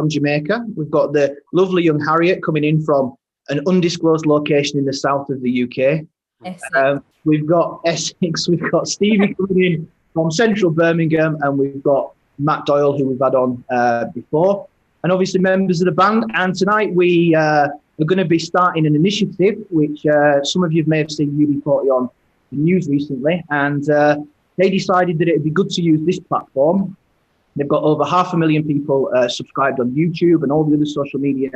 from Jamaica. We've got the lovely young Harriet coming in from an undisclosed location in the south of the UK. We've got Essex, we've got Stevie coming in from central Birmingham, and we've got Matt Doyle, who we've had on before, and obviously members of the band. And tonight we are going to be starting an initiative, which some of you may have seen UB40 on the news recently, and they decided that it'd be good to use this platform. They've got over 500,000 people subscribed on YouTube and all the other social media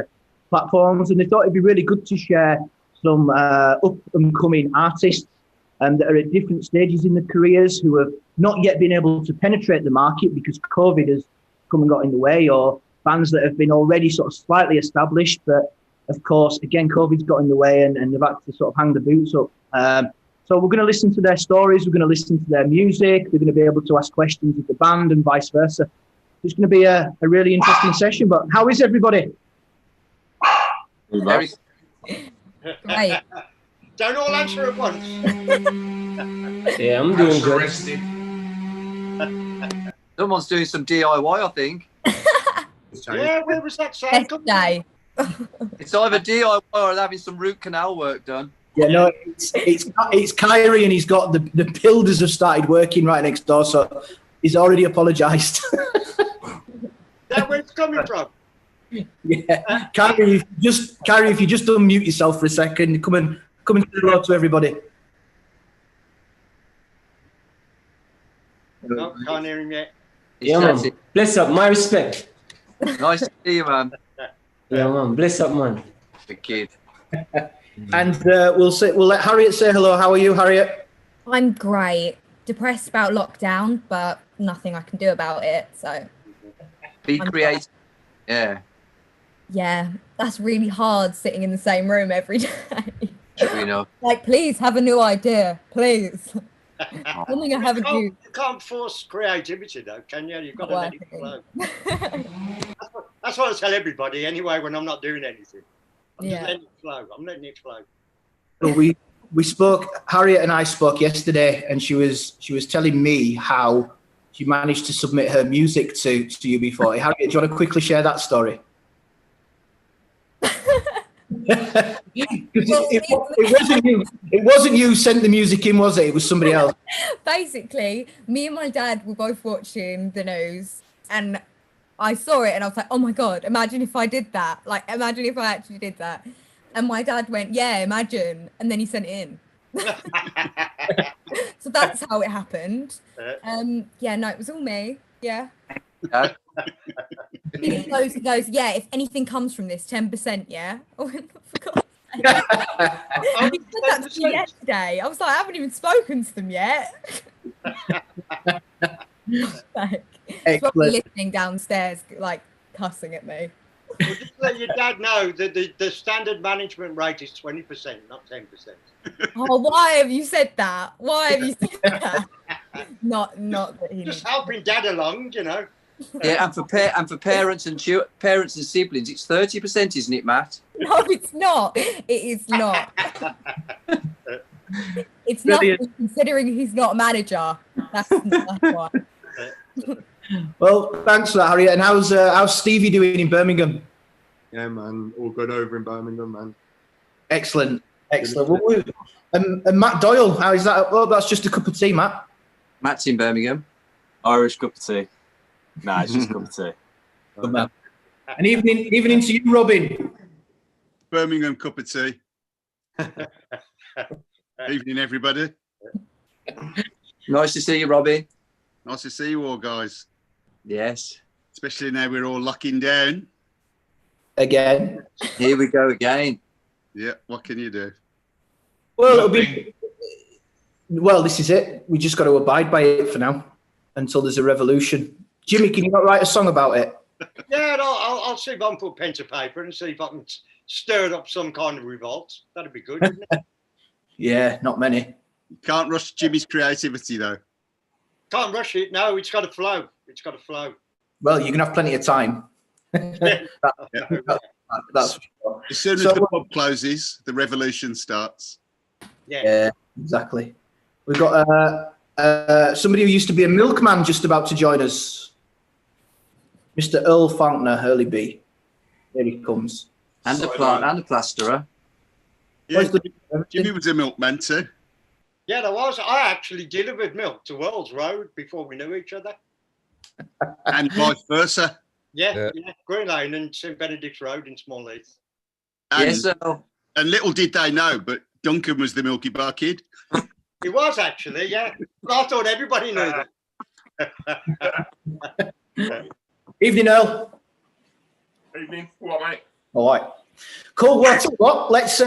platforms, and they thought it'd be really good to share some up-and-coming artists that are at different stages in their careers who have not yet been able to penetrate the market because COVID has come and got in the way, or bands that have been already sort of slightly established, but of course, again, COVID's got in the way and they've had to sort of hang the boots up. So we're going to listen to their stories, we're going to listen to their music, they're going to be able to ask questions of the band and vice versa. It's going to be a really interesting session, but how is everybody? Right. Don't all answer at once. Yeah, I'm doing good. Someone's doing some DIY, I think. Yeah, where was that sound? It's either DIY or having some root canal work done. Yeah, no, it's Kyrie, and he's got the builders have started working right next door, so he's already apologised. That's where it's coming from. Yeah, Kyrie, if you just unmute yourself for a second, come and say hello to everybody. No, can't hear him yet. Yeah, man. Bless up, my respect. Nice to see you, man. Yeah, man. Bless up, man. Good kid. And we'll let Harriet say hello. How are you, Harriet? I'm great. Depressed about lockdown, but nothing I can do about it. So be creative. Yeah. Yeah, that's really hard sitting in the same room every day. True enough. Like, please have a new idea, please. Something I haven't used. You can't force creativity, though, can you? You've got to let it flow. That's what I tell everybody anyway when I'm not doing anything. I'm just letting it flow. I'm letting it flow. Well, we spoke. Harriet and I spoke yesterday, and she was telling me how she managed to submit her music to UB40. Harriet, do you want to quickly share that story? It wasn't you sent the music in, was it? It was somebody else. Basically, me and my dad were both watching the news, and I saw it, and I was like, "Oh my god! Imagine if I did that! Like, imagine if I actually did that!" And my dad went, "Yeah, imagine," and then he sent it in. So that's how it happened. Yeah, no, it was all me. Yeah. He goes, yeah, if anything comes from this, 10%, yeah? Oh, for God's sake. He said that to me yesterday. I was like, I haven't even spoken to them yet. Like, he's probably listening downstairs, like, cussing at me. Well, just let your dad know that the standard management rate is 20%, not 10%. Oh, why have you said that? Why have you said that? Not that he just helping dad along, you know. Yeah, and for parents and siblings, it's 30%, isn't it, Matt? No, it's not. It is not. It's not, considering he's not a manager. That's why. Well, thanks for that, Harriet. And how's Stevie doing in Birmingham? Yeah, man, all good over in Birmingham, man. Excellent. Well, and Matt Doyle, how is that? Well, that's just a cup of tea, Matt. Matt's in Birmingham. Irish cup of tea. Nah, it's just a cup of tea. Good man. And evening to you, Robin. Birmingham cup of tea. Evening, everybody. Nice to see you, Robbie. Nice to see you all, guys. Yes. Especially now we're all locking down. Again. Here we go again. Yeah, what can you do? Well, this is it. We just got to abide by it for now until there's a revolution. Jimmy, can you not write a song about it? Yeah, I'll see if I can put pen to paper and see if I can stir up some kind of revolt. That'd be good, wouldn't it? Yeah, not many. You can't rush Jimmy's creativity, though. Can't rush it. No, it's got to flow. It's got to flow. Well, you're going to have plenty of time. That's As soon as the pub closes, the revolution starts. Yeah, exactly. We've got somebody who used to be a milkman just about to join us. Mr. Earl Faulkner, Hurley B. Here he comes. And a plant and a plasterer. Yeah, Jimmy was a milkman too. Yeah, there was. I actually delivered milk to Wells Road before we knew each other. And vice versa. Yeah. Green Lane and St Benedict's Road in Small Heath. And, Yes, Earl. and little did they know, but Duncan was the Milky Bar kid. He was actually, yeah. I thought everybody knew that. Evening, Earl. Evening. What, mate? All right. Cool. Well, I'll tell you what, let's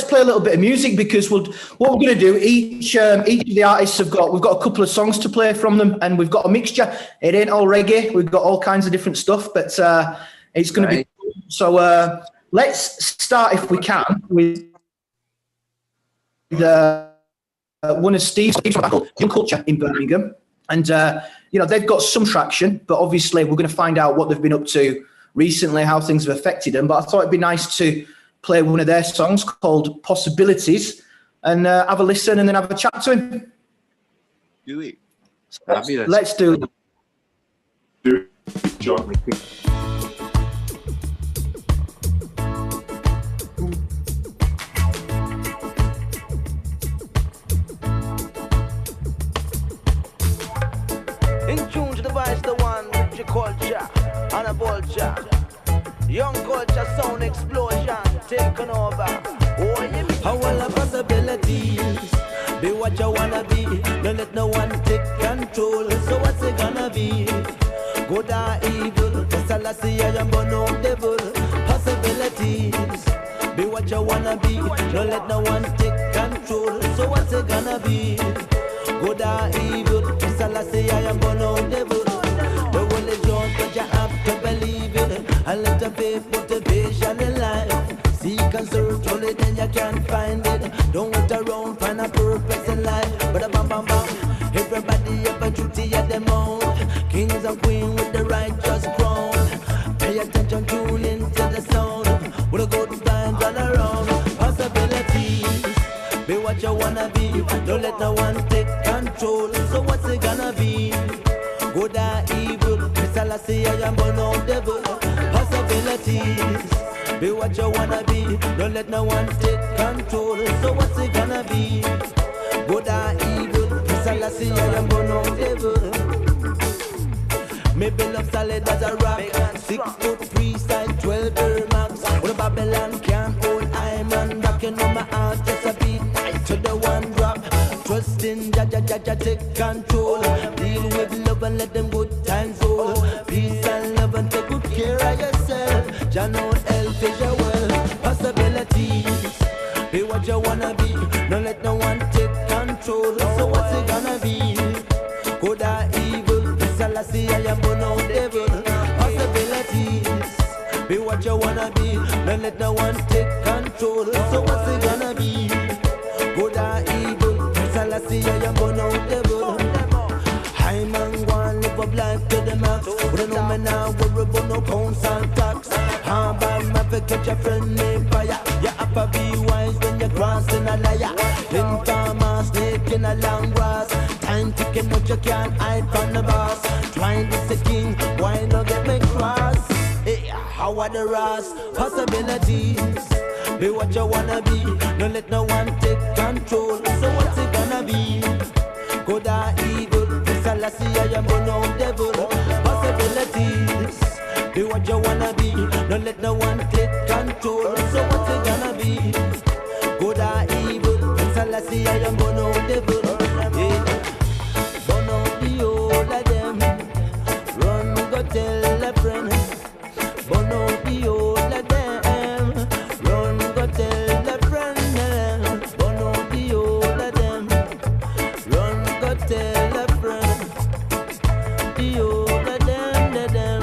play a little bit of music because what we're going to do, each of the artists we've got a couple of songs to play from them, and we've got a mixture. It ain't all reggae. We've got all kinds of different stuff, but it's going to be cool. So let's start, if we can, with one of Steve's Young Culture in Birmingham, and they've got some traction, but obviously we're going to find out what they've been up to recently, how things have affected them. But I thought it'd be nice to play one of their songs called Possibilities and have a listen and then have a chat to him. Do it. Let's do it. Do it, John. In tune to the voice, the one with your culture and a vulture. Young culture sound explosion taking over. Oh, yeah. How well the possibilities be what you wanna be. Don't let no one take control. So what's it gonna be? Good or evil? Cause I see I am born no devil. Possibilities be what you wanna be. Don't let no one take control. So what's it gonna be? Good or evil? Cause I say I am born no devil. The world is yours, but you have to believe it. And let the faith, motivation in life. Seek and search, only then you can find it. Don't wait around, find a purpose in life. But a bam bam bam, everybody have a duty at them own. Kings and queens with the righteous crown. Pay attention, tune into the sound. With a good times all around. Possibilities, be what you wanna be. Don't let no one take control. So what's it gonna be? Good or evil? Mr. Lassie, I am born no devil. Possibilities, be what you wanna be. Don't let no one take control. So what's it gonna be? Good or evil? Mr. Lassie, I am born no devil. Me build up solid as a rock. 6'3", side 12 Air Max. When a Babylon can't hold, I'm on rocking on my heart. Just a beat to the one drop. Trust in Jaja, take control. Deal with love and let them good times roll. Peace and love and take good care of yourself. Jah know help is your well. Possibilities, be what you wanna be. Don't let no one take control. So what's it gonna be? Good or evil? I see I am born no devil. Possibilities, be what you wanna be. Don't let no one take control. So what's it gonna be? Good or evil? I see I am born no devil. I'm on one, live up life to the max. But I know me now, worry about no council tax. How about my catch a friend named Fire? You have to be wise when you're crossing a liar. In farmer, snake in a long grass. Time ticking, but you can't hide from the boss. Trying to the king, why not get me cross? Hey, how are the rats? Possibilities, be what you wanna be. Don't let no one take control. So what's it gonna be? Good or evil? Mr. Lassie, I am born no devil. Possibilities, be what you wanna be. Don't let no one take control. So what's it gonna be? Good or evil? Mr. Lassie, I am born no devil. Yeah. Born out the old of them. Run, go tell a friend. Born out the old of them. Run, go tell a friend. Born out the old of them. Run, go tell a friend. The old of them, them.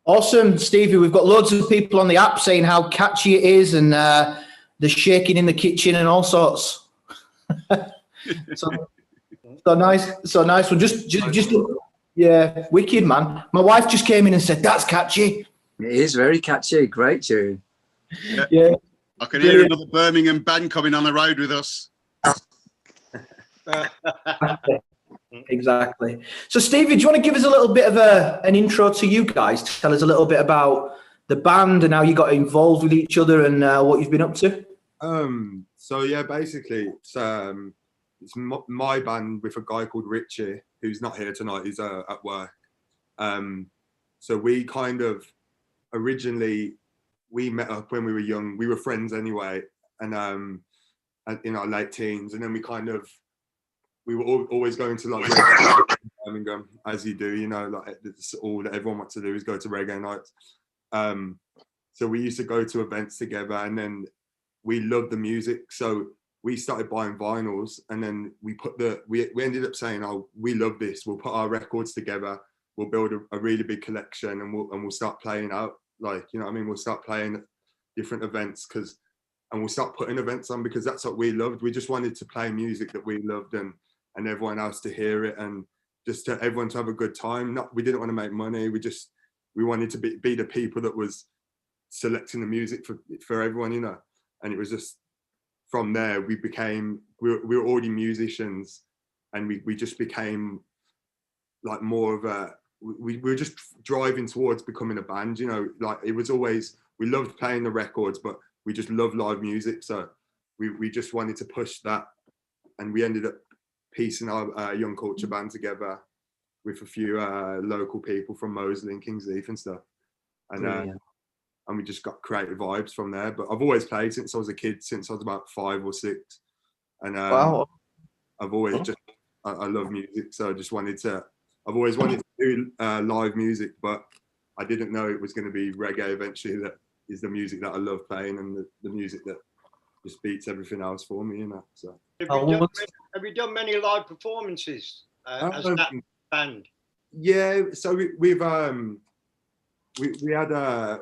Awesome, Stevie. We've got loads of people on the app saying how catchy it is and the shaking in the kitchen and all sorts. so nice one. Just yeah, wicked, man. My wife just came in and said, that's catchy. It is very catchy. Great tune. Yeah. I can hear another Birmingham band coming on the road with us. Exactly. So, Stevie, do you want to give us a little bit of an intro to you guys? Tell us a little bit about the band and how you got involved with each other and what you've been up to. So yeah, basically, it's my band with a guy called Richie, who's not here tonight. He's at work. So we kind of originally we met up when we were young. We were friends anyway, and in our late teens, and then we were always going to like Birmingham, as you do, you know, like it's all that everyone wants to do is go to reggae nights. So we used to go to events together, and then we loved the music. So we started buying vinyls, and then we ended up saying, oh, we love this. We'll put our records together. We'll build a really big collection, and we'll start playing out, like, you know what I mean? We'll start playing different events and we'll start putting events on because that's what we loved. We just wanted to play music that we loved and everyone else to hear it, and just to everyone to have a good time. We didn't want to make money. We wanted to be the people that was selecting the music for everyone, you know. And it was just from there we were already musicians, and we just became like more of a we were just driving towards becoming a band, you know. Like it was always, we loved playing the records, but we just loved live music, so we just wanted to push that, and we ended up piecing our young culture band together with a few local people from Moseley and Kings Heath and stuff, and we just got creative vibes from there. But I've always played since I was a kid, since I was about 5 or 6, and wow. I've always I love music, so I've always wanted to do live music, but I didn't know it was going to be reggae eventually. That is the music that I love playing, and the music that just beats everything else for me, you know. So have you done many live performances as that band? Yeah, so we had a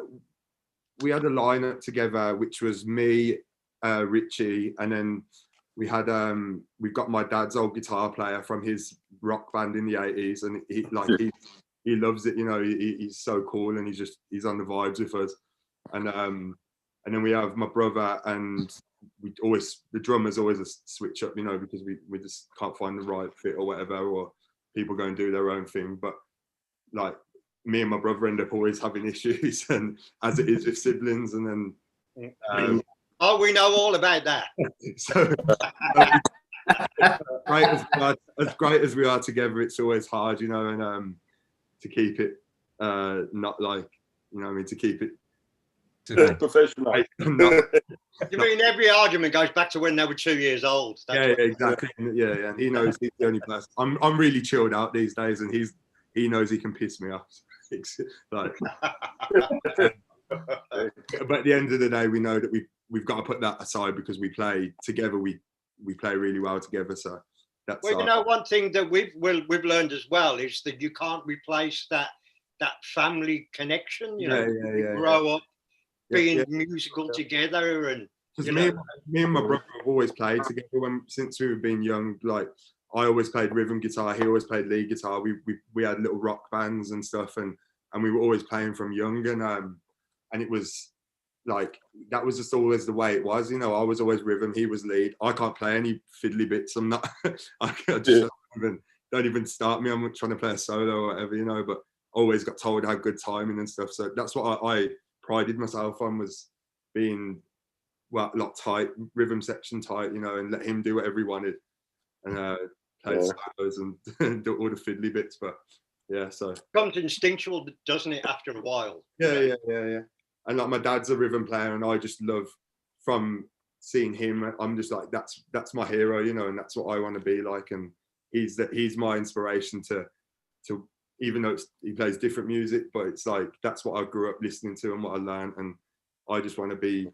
lineup together, which was me, Richie, and then we've got my dad's old guitar player from his rock band in the 80s, and he loves it, you know. He's so cool, and he's on the vibes with us, and then we have my brother, and the drummers always a switch up, you know, because we just can't find the right fit or whatever, or people go and do their own thing. But like me and my brother end up always having issues, and as it is with siblings, and then we know all about that. So as great as we are together, it's always hard, you know, and to keep it not like, you know what I mean, to keep it professional. You mean every argument goes back to when they were 2 years old? Yeah, exactly. Yeah, and he knows he's the only person. I'm really chilled out these days, and he knows he can piss me off. Like, but at the end of the day, we know that we've got to put that aside because we play together. We play really well together. So that's. Well, you know, one thing that we've learned as well is that you can't replace that family connection. You know, you grow up being musical together, and because me and my brother have always played together since we were being young. Like I always played rhythm guitar, he always played lead guitar. We had little rock bands and stuff, and we were always playing from young, and it was like that was just always the way it was, you know. I was always rhythm, he was lead. I can't play any fiddly bits. I'm not. I just don't even start me. I'm trying to play a solo or whatever, you know. But always got told I had good timing and stuff. So that's what I prided myself on, was being a lot tight, rhythm section tight, you know, and let him do whatever he wanted, and play solos and do all the fiddly bits. But yeah, so it becomes instinctual, doesn't it, after a while? Yeah. And like my dad's a rhythm player, and I just love, from seeing him, I'm just like, that's my hero, you know, and that's what I want to be like. And he's my inspiration to even though he plays different music, but it's like that's what I grew up listening to and what I learned, and I just want to be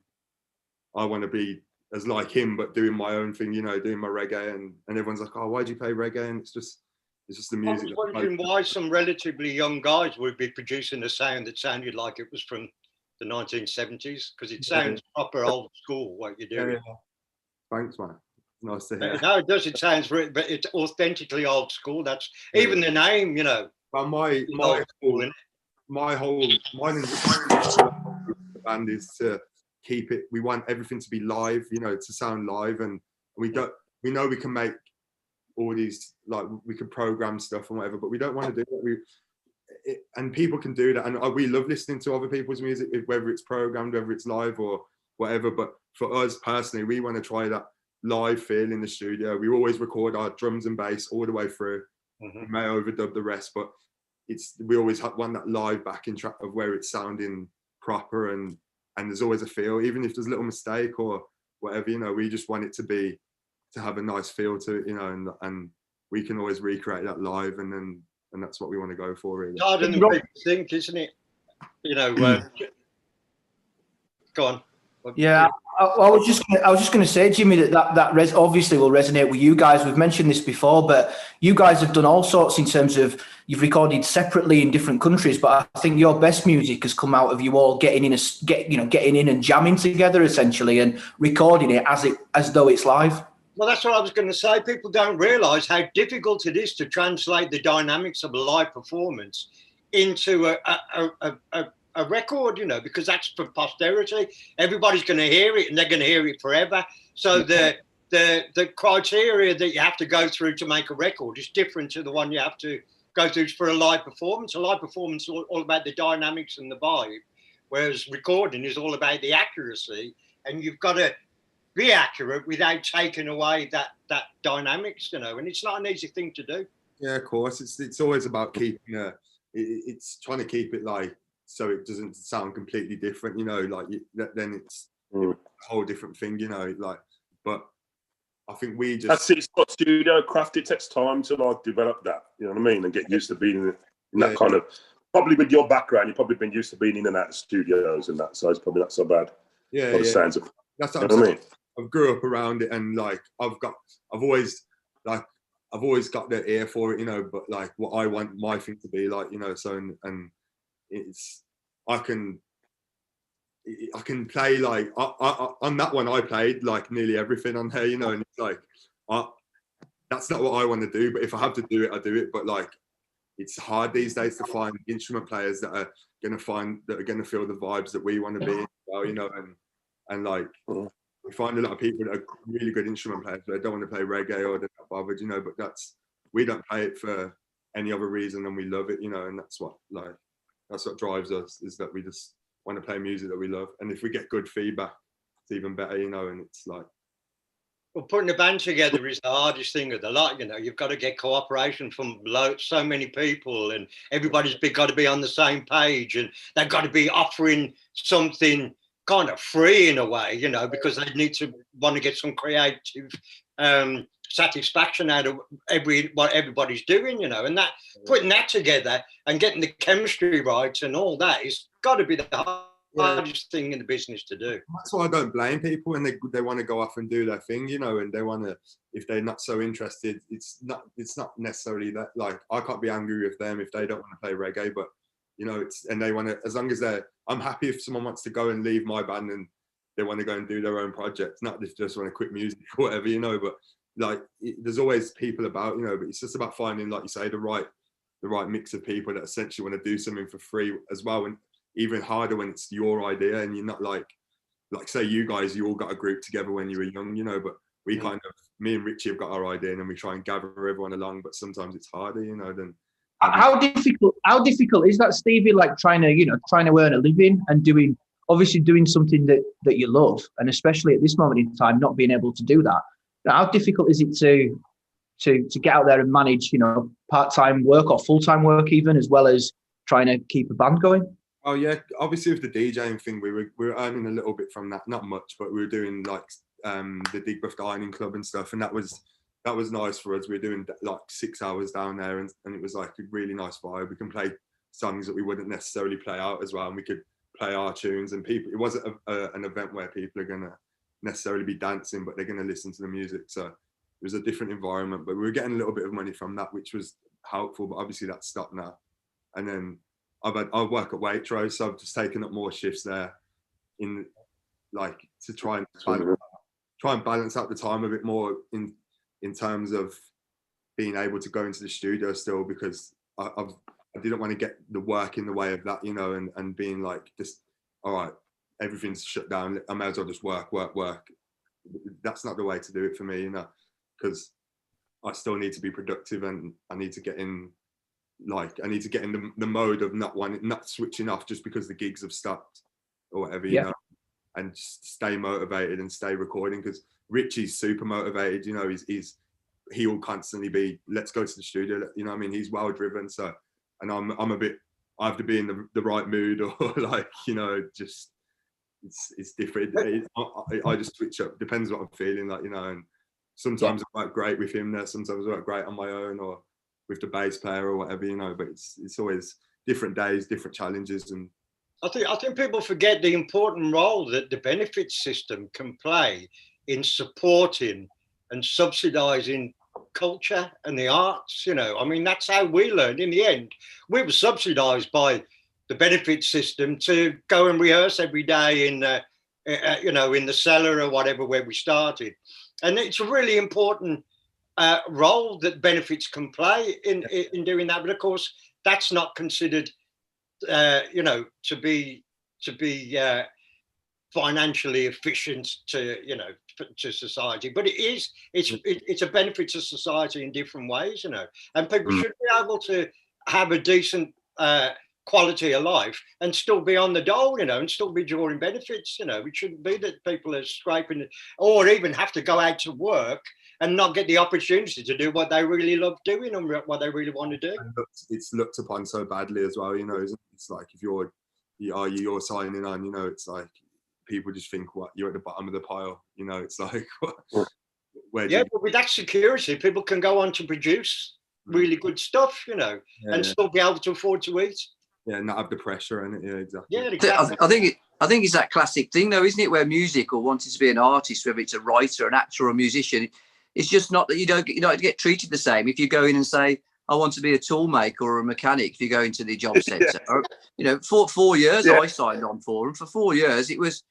as like him, but doing my own thing, you know, doing my reggae, and everyone's like, oh, why do you play reggae? And it's just the music. I was wondering why some relatively young guys would be producing a sound that sounded like it was from the 1970s, because it sounds proper old school what you're doing. Yeah. Thanks, man. Nice to hear. No, it does. It sounds, but it's authentically old school. That's even the name, you know. But mine and the band is to keep it. We want everything to be live, you know, to sound live, and we know we can make all these, like, we can program stuff and whatever, but we don't want to do that. And people can do that, and we love listening to other people's music, whether it's programmed, whether it's live or whatever. But for us personally, we want to try that live feel in the studio. We always record our drums and bass all the way through. We may overdub the rest, but we always want that live backing track of where it's sounding proper, and there's always a feel, even if there's a little mistake or whatever, you know. We just want it to have a nice feel to it, you know, and we can always recreate that live, and that's what we want to go for, really. Harder than people think, isn't it? You know, go on. Yeah, I was just going to say, Jimmy, that obviously will resonate with you guys. We've mentioned this before, but you guys have done all sorts in terms of, you've recorded separately in different countries, but I think your best music has come out of you all getting in and jamming together essentially, and recording it as though it's live. Well, that's what I was going to say. People don't realise how difficult it is to translate the dynamics of a live performance into a record, you know, because that's for posterity. Everybody's going to hear it, and they're going to hear it forever. So the criteria that you have to go through to make a record is different to the one you have to go through for a live performance. A live performance is all about the dynamics and the vibe, whereas recording is all about the accuracy, and you've got to be accurate without taking away that dynamics, you know, and it's not an easy thing to do. Yeah, of course. It's always about keeping it's trying to keep it like, so it doesn't sound completely different, you know, like then it's a whole different thing, you know, like, but I think we just... That's it, it's got studio craft. It takes time to like develop that, you know what I mean, and get used to being in that kind of, probably with your background, you've probably been used to being in and out of studios and that, so it's probably not so bad. Yeah, yeah. Sounds of, that's what I'm saying. I grew up around it, and like I've always got the ear for it, you know, but like what I want my thing to be like, you know, so and it's I can play like on that one I played like nearly everything on there, you know, and it's like that's not what I want to do, but if I have to do it, I do it. But like it's hard these days to find instrument players that are going to feel the vibes that we want to be in, well, you know, and like we find a lot of people that are really good instrument players, but they don't want to play reggae or they're not bothered, you know, but we don't play it for any other reason than we love it, you know, and that's what drives us, is that we just want to play music that we love. And if we get good feedback, it's even better, you know, and it's like... Well, putting a band together is the hardest thing of the lot, you know. You've got to get cooperation from so many people, and everybody's got to be on the same page, and they've got to be offering something kind of free in a way, you know, because they want to get some creative satisfaction out of what everybody's doing, you know, and that putting that together and getting the chemistry right and all that is got to be the hardest thing in the business to do. That's why I don't blame people when they want to go off and do their thing, you know, and they want to, if they're not so interested, it's not necessarily that, like, I can't be angry with them if they don't want to play reggae, but you know, and they want to, as long as I'm happy if someone wants to go and leave my band and they want to go and do their own project, not if they just want to quit music or whatever, you know, but like, there's always people about, you know, but it's just about finding, like you say, the right mix of people that essentially want to do something for free as well. And even harder when it's your idea and you're not like say you guys, you all got a group together when you were young, you know, but we kind of, me and Richie have got our idea and then we try and gather everyone along, but sometimes it's harder, you know, than... How difficult is that, Stevie, like trying to earn a living and doing something that you love, and especially at this moment in time not being able to do that? How difficult is it to get out there and manage, you know, part-time work or full-time work even, as well as trying to keep a band going? Oh yeah, obviously with the DJing thing, we were earning a little bit from that, not much, but we were doing like the Digbeth Dining Club and stuff, and that was nice for us. We were doing like 6 hours down there, and it was like a really nice vibe. We can play songs that we wouldn't necessarily play out as well, and we could play our tunes, and people, it wasn't an event where people are gonna necessarily be dancing, but they're gonna listen to the music, so it was a different environment. But we were getting a little bit of money from that, which was helpful, but obviously that's stopped now. And then I work at Waitrose, so I've just taken up more shifts there in like to try and balance out the time a bit more in terms of being able to go into the studio still, because I didn't want to get the work in the way of that, you know, and being like, just, all right, everything's shut down. I may as well just work. That's not the way to do it for me, you know, because I still need to be productive, and I need to get in the mode of not switching off just because the gigs have stopped or whatever, you know, and just stay motivated and stay recording, because Richie's super motivated, you know, he will constantly be, let's go to the studio, you know what I mean? He's well driven. So, and I'm a bit, I have to be in the right mood, or like, you know, just, it's different. I just switch up, depends what I'm feeling like, you know, and sometimes I work great with him there, sometimes I work great on my own or with the bass player or whatever, you know, but it's always different days, different challenges. And I think people forget the important role that the benefit system can play in supporting and subsidizing culture and the arts, you know. I mean, that's how we learned in the end. We were subsidized by the benefit system to go and rehearse every day in you know, in the cellar or whatever where we started. And it's a really important role that benefits can play in doing that. But of course, that's not considered you know, to be financially efficient to, you know, to society, but it's a benefit to society in different ways, you know, and people should be able to have a decent quality of life and still be on the dole, you know, and still be drawing benefits, you know. It shouldn't be that people are scraping or even have to go out to work and not get the opportunity to do what they really love doing and what they really want to do. And it's looked upon so badly as well, you know. It's like if you're signing on, you know, it's like people just think, what, you're at the bottom of the pile, you know. It's like but with that security, people can go on to produce really good stuff, you know, and still be able to afford to eat. Yeah, not have the pressure in it. Yeah, exactly. Yeah, exactly. I think it's that classic thing, though, isn't it? Where music, or wanting to be an artist, whether it's a writer, an actor, or a musician, it's just not that you don't get treated the same. If you go in and say, I want to be a tool maker or a mechanic, if you go into the job centre, you know, for 4 years I signed on for them. For 4 years, it was,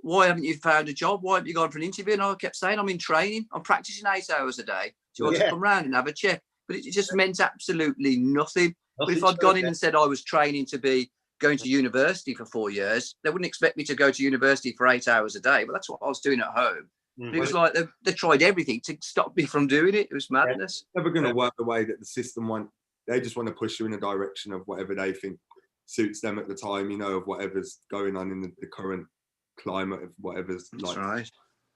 why haven't you found a job? Why haven't you gone for an interview? And I kept saying, I'm in training. I'm practicing 8 hours a day. Do you want to come round and have a check? But it just meant absolutely nothing. But if I'd gone in and said I was training to be going to university for 4 years, they wouldn't expect me to go to university for 8 hours a day. But that's what I was doing at home. But it was like they tried everything to stop me from doing it. It was madness. It's never going to work the way that the system want. They just want to push you in a direction of whatever they think suits them at the time, you know, of whatever's going on in the current climate of whatever's That's like. Right.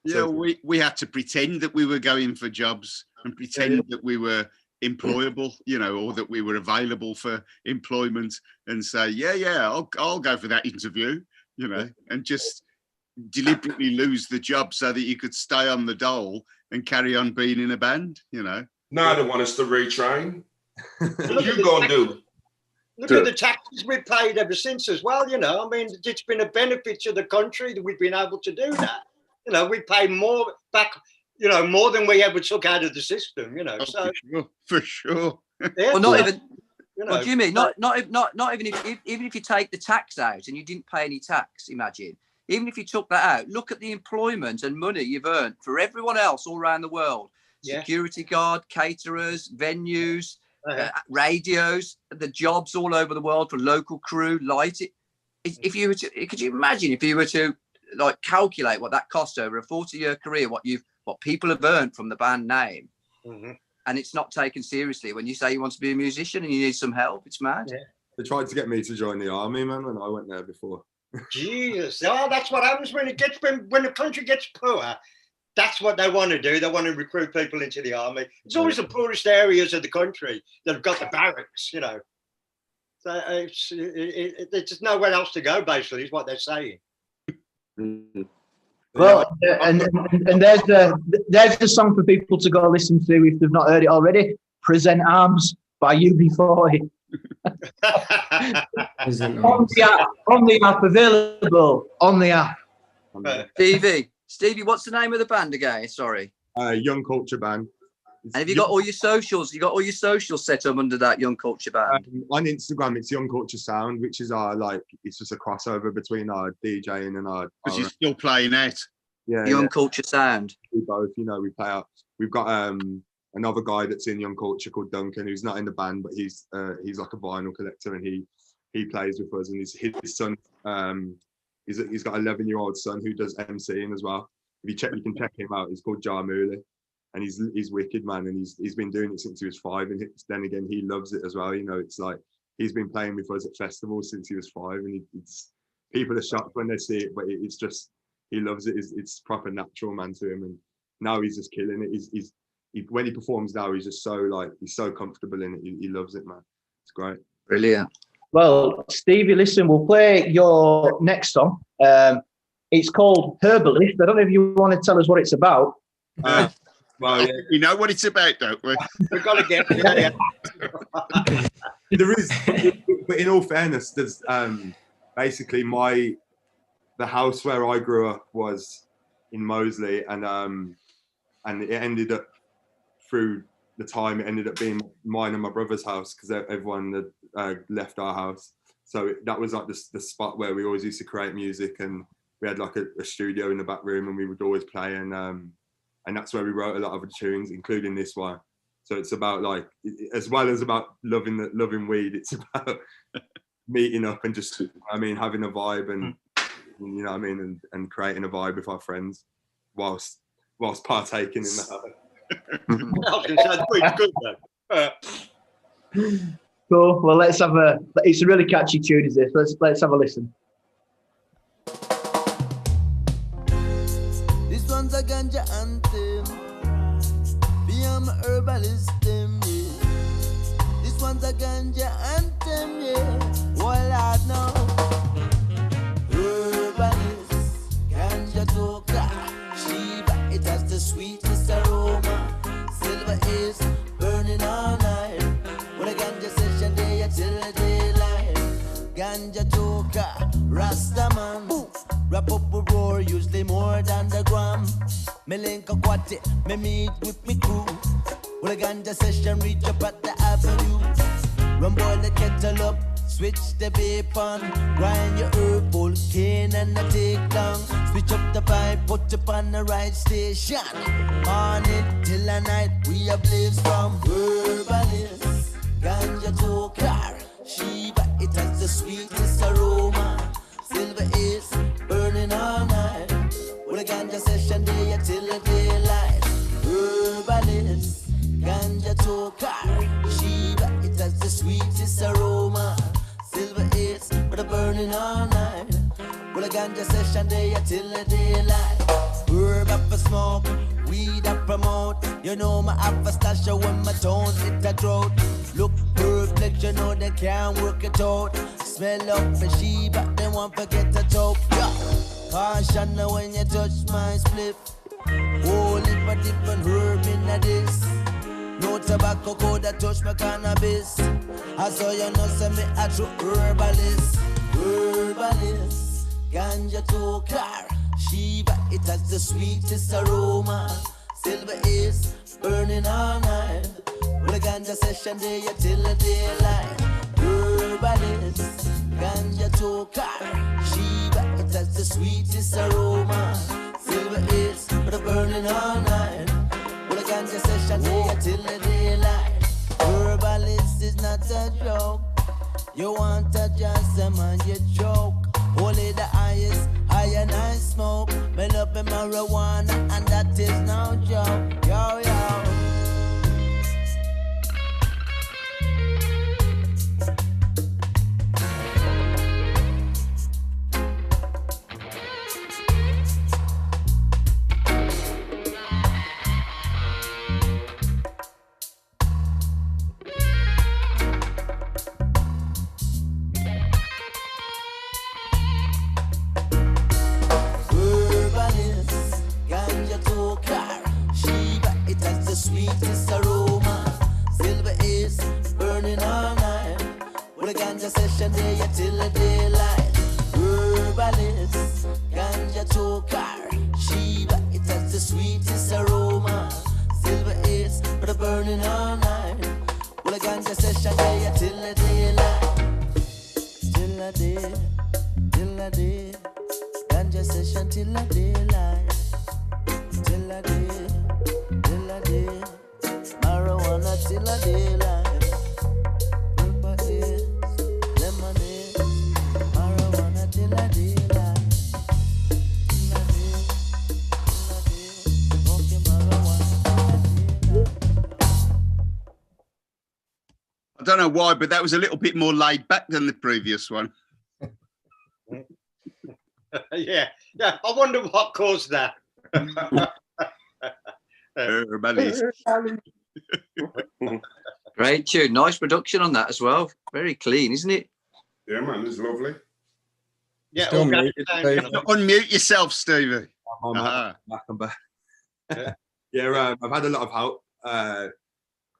Yeah, So, we had to pretend that we were going for jobs and pretend that we were employable, you know, or that we were available for employment, and say, I'll go for that interview, you know, and just deliberately lose the job so that you could stay on the dole and carry on being in a band, you know. Now they want us to retrain. What you gonna do? Look at the taxes we've paid ever since as well, you know. I mean, it's been a benefit to the country that we've been able to do that. You know, we pay more back, you know, more than we ever took out of the system, you know. So for sure. Yeah, Well, not even. You know, Well, Jimmy, not even if you take the tax out and you didn't pay any tax. Imagine, even if you took that out, look at the employment and money you've earned for everyone else all around the world. Security guard, caterers, venues, radios, the jobs all over the world for local crew, lighting. If you were to, could you imagine if you were to like calculate what that cost over a 40-year career, what people have earned from the band name, and it's not taken seriously when you say you want to be a musician and you need some help? It's mad. Yeah. They tried to get me to join the army, man, when I went there before. Jesus, that's what happens when the country gets poor. That's what they want to do. They want to recruit people into the army. It's always the poorest areas of the country that have got the barracks, you know. So it's just nowhere else to go, basically, is what they're saying. Well, and there's the song for people to go listen to if they've not heard it already. Present Arms by UB40. on the app, available on the app. Stevie, what's the name of the band again? Sorry. Young Culture Band. And have you got all your socials? You got all your socials set up under that Young Culture Band? On Instagram, it's Young Culture Sound, which is our it's just a crossover between our DJing and our. Because you're still playing out. Yeah. Young Culture Sound. We both, you know, we play out. We've got another guy that's in Young Culture called Duncan, who's not in the band, but he's like a vinyl collector, and he plays with us, and his son He's got an 11-year-old son who does MCing as well. If you can check him out. He's called Jarmuli, and he's wicked, man. And he's been doing it since he was 5. And then again, he loves it as well. You know, it's like he's been playing with us at festivals since he was 5, and people are shocked when they see it, but it's just he loves it. It's proper natural, man, to him. And now he's just killing it. When he performs now, he's just he's so comfortable in it. He loves it, man. It's great. Brilliant. Well, Stevie, listen, we'll play your next song. It's called Herbalist. I don't know if you want to tell us what it's about. Well, yeah, we know what it's about, don't we? We've got to get There is, but in all fairness, there's basically the house where I grew up was in Moseley, and it ended up through the time it ended up being mine and my brother's house because everyone had left our house. So that was like the spot where we always used to create music, and we had like a studio in the back room, and we would always play, and that's where we wrote a lot of the tunes, including this one. So it's about like, as well as about loving weed, it's about meeting up and just, having a vibe and you know what I mean, and creating a vibe with our friends whilst partaking in that. Cool. Well, it's a really catchy tune, is this? Let's have a listen. This one's a ganja anthem. Be I'm a herbalist, yeah. This one's a ganja anthem, yeah. Well, I know. Herbalist, ganja toka, Shiva, it has the sweetest aroma. Silver is burning all night. When a ganja session day till the daylight. Ganja toka, Rastaman. Wrap up a roar, usually more than the gram. Me link a quat it, me meet with me crew. When a ganja session reach up at the avenue. Run boil the kettle up, switch the vape on. Grind your herbal cane and I take down. Switch up the vibe, put up on the right station. Morning till the night, we are blaze from herbalist. Ganja tokar, Shiva, it has the sweetest aroma. Silver is burning all night. With a ganja session day till the daylight. Herbalist, ganja tokar, Shiva, it has the sweetest aroma. Silver is burning all night. With a ganja session day till the daylight. Herb up for smoke, weed up promote. You know my have a stash when my tones hit the throat. Look perfect, you know they can't work it out. Smell up for Shiva, they won't forget the top. Yeah. Caution when you touch my spliff. Whole heap of different herb in this. No tobacco could that touch my cannabis. I saw you know say me a true herbalist. Herbalist, ganja tokar, Shiva, it has the sweetest aroma. Silver is burning all night. With a ganja session day till the daylight. Herbalist, ganja tokar, Shiva, it has the sweetest aroma. Silver is burning all night. With a ganja session day till the daylight. Herbalist is not a joke. You want a just a man, you joke. Only the highest, high and I smoke. Me love me marijuana and that is no joke. Yo, yo. Sweetest aroma, silver is burning all night. With a ganja session day till the daylight. Herbalist, ganja tokar, Shiva, it has the sweetest aroma. Silver is burning all night. With a ganja session day till the daylight. Till the day, till the day. Ganja session till the daylight. Till the day. Marijuana till a daylight. Purple is lemonade. Marijuana till a daylight. I don't know why, but that was a little bit more laid back than the previous one. Yeah. I wonder what caused that. Herbalist. Great tune. Nice production on that as well. Very clean, isn't it? Yeah, man, it's lovely. Yeah. Still organic muted, sound, Steve. you know. Unmute yourself, Stevie. I'm back. Yeah, I've had a lot of help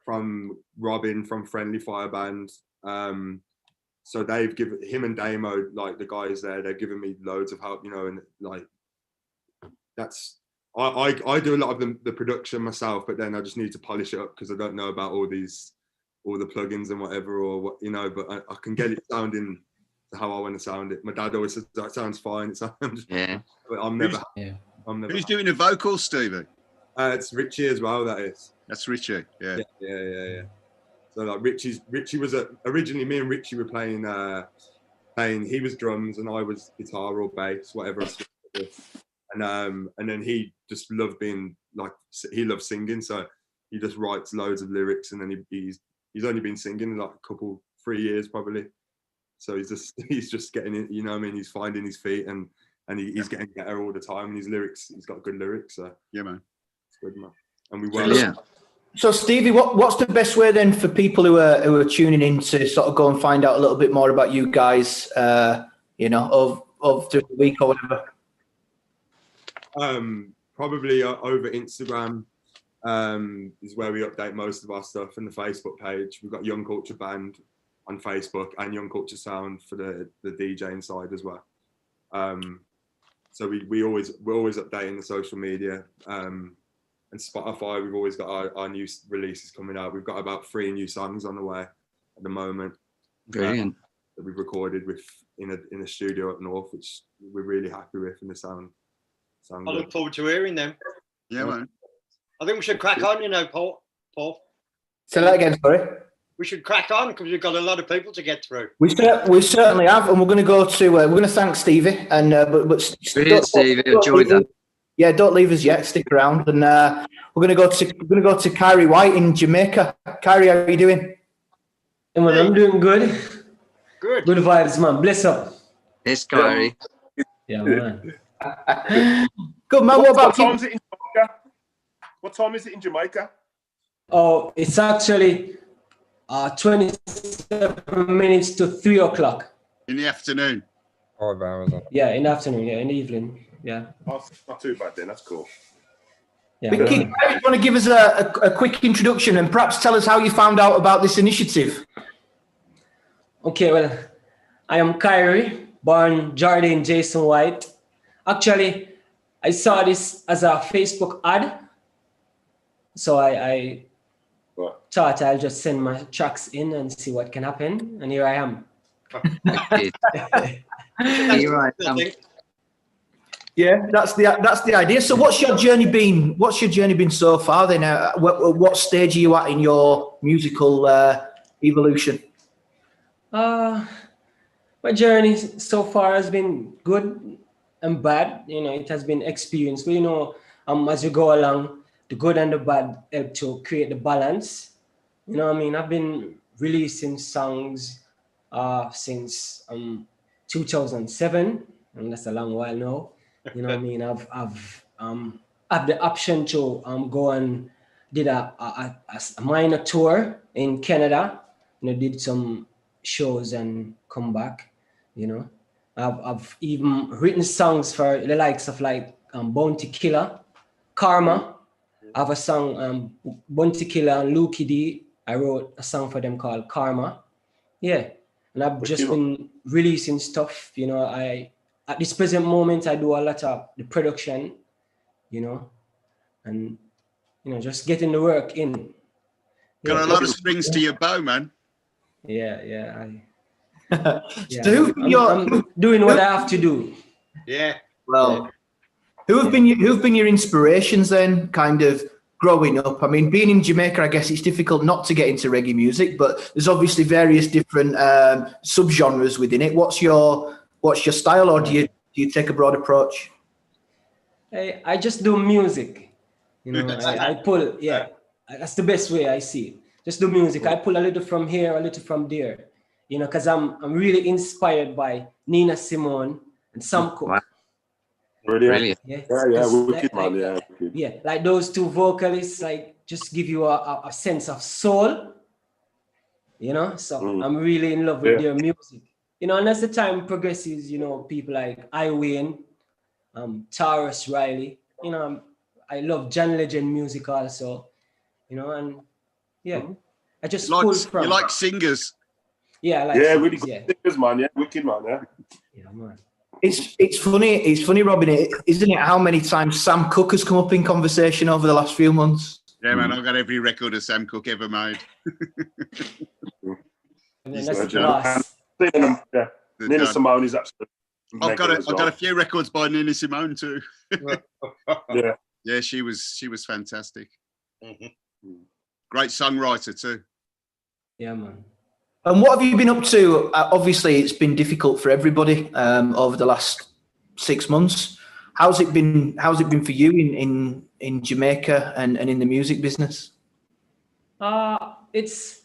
from Robin from Friendly Fire Band. So they've given him and Damo, like the guys there, they've given me loads of help, you know, and like that's I do a lot of the production myself, but then I just need to polish it up because I don't know about all the plugins and whatever, or what, you know, but I can get it sounding how I want to sound it. My dad always says that sounds fine. It sounds, yeah. But I'm never. Who's doing the vocals, Stevie? It's Richie as well. That is. That's Richie. Yeah. Yeah. So like Richie was originally me and Richie were playing. He was drums and I was guitar or bass, whatever. And then he just loved being like, he loves singing, so he just writes loads of lyrics, and then he's only been singing like a 3 years probably. So he's just getting it, you know what I mean? He's finding his feet and he's getting better all the time. And his lyrics, he's got good lyrics. So yeah, man, it's good, man. And we work. Yeah. So Stevie, what's the best way then for people who are tuning in to sort of go and find out a little bit more about you guys, you know, of through the week or whatever? Probably over Instagram is where we update most of our stuff, and the Facebook page. We've got Young Culture Band on Facebook and Young Culture Sound for the DJing side as well. So we're always updating the social media. And Spotify, we've always got our new releases coming out. We've got about 3 new songs on the way at the moment. Brilliant. That we've recorded in a studio up north, which we're really happy with, and the sound I look forward to hearing them. Yeah, man. I think we should crack on, you know, Paul. Say that again, sorry. We should crack on because we've got a lot of people to get through. We certainly have, and we're going to go to. We're going to thank Stevie, and but Stevie, enjoyed that. Yeah, don't leave us yet. Stick around, and we're going to go to Kyrie White in Jamaica. Kyrie, how are you doing? Yeah, man, I'm doing good. Good vibes, man. Bless up. Yes, Kyrie. Yeah, man. Good, man. What about time is it in Jamaica? What time is it in Jamaica? Oh, it's actually 27 minutes to 3 o'clock. In the afternoon. 5 hours. Yeah, in the afternoon. Yeah, in the evening. Yeah. Oh, not too bad then. That's cool. Yeah. Vicky, you want to give us a quick introduction and perhaps tell us how you found out about this initiative? Okay, well, I am Kyrie, born Jordan Jason White. Actually, I saw this as a Facebook ad. So I thought I'll just send my tracks in and see what can happen. And here I am. Here I am. Yeah, that's the idea. So what's your journey been? What's your journey been so far then? What stage are you at in your musical evolution? My journey so far has been good and bad. You know, it has been experience. But you know, as you go along, the good and the bad help to create the balance. You know what I mean? I've been releasing songs since 2007, and that's a long while now. You know what I mean? I've had the option to go and did a minor tour in Canada. You know, did some shows and come back. You know, I've even written songs for the likes of like Bounty Killer, Karma. I have a song Bounty Killer and Lucky D. I wrote a song for them called Karma. Yeah, and I've just been releasing stuff. You know, at this present moment, I do a lot of the production, you know, and, you know, just getting the work in. Got a lot of strings to your bow, man. Yeah. So I'm doing what I have to do. Yeah. Well, who have been your inspirations then, kind of growing up? I mean, being in Jamaica, I guess it's difficult not to get into reggae music, but there's obviously various different subgenres within it. What's your style, or do you take a broad approach? I just do music, you know. I pull, yeah. That's the best way I see it. just do music. I pull a little from here, a little from there, you know, because I'm really inspired by Nina Simone and Sam Cooke. Wow. Brilliant. Yeah, wicked, man. Yeah, like those two vocalists, like just give you a sense of soul, you know. So I'm really in love with their music, you know. And as the time progresses, you know, people like Iwayne, Taurus Riley, you know, I love John Legend music also, you know, and I just pull from. You like singers? Yeah, I like really singers, good singers, man. Yeah, wicked, man. Yeah, man. It's funny, Robin, isn't it? How many times Sam Cooke has come up in conversation over the last few months? Yeah, man, I've got every record of Sam Cooke ever made. Nina Simone is absolutely. I've got a few records by Nina Simone too. Yeah, she was fantastic. Great songwriter too. Yeah, man. And what have you been up to? Obviously, it's been difficult for everybody over the last 6 months. How's it been for you in Jamaica and in the music business? It's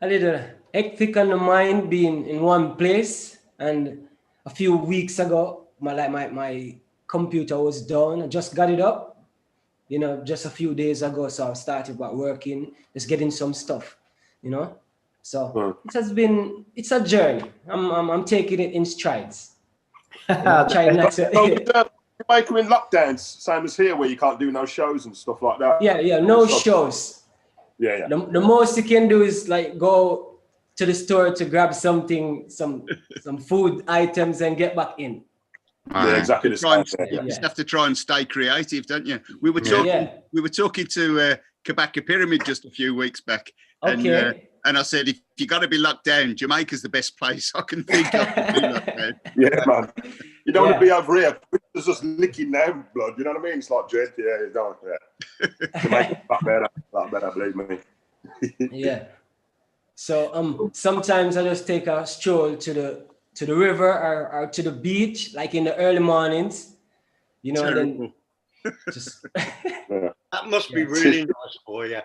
a little hectic on the mind being in one place. And a few weeks ago, my computer was down. I just got it up, you know, just a few days ago. So I started working, just getting some stuff, you know. So it's a journey. I'm taking it in strides. You know, trying not to. Jamaica in lockdowns, same as here, where you can't do no shows and stuff like that. Yeah, no shows. Yeah. The most you can do is like go to the store to grab something, some food items, and get back in. Yeah, exactly. You just have to try and stay creative, don't you? We were talking to Kabaka Pyramid just a few weeks back. Okay. And I said, if you got to be locked down, Jamaica's the best place I can think of to be locked down. Yeah, man. You don't want to be over here. It's just licking down blood. You know what I mean? It's like dread. Yeah, you don't. Yeah. Jamaica's a lot better, believe me. Yeah. So sometimes I just take a stroll to the river or to the beach, like in the early mornings. You know, and then just that must be really nice for you.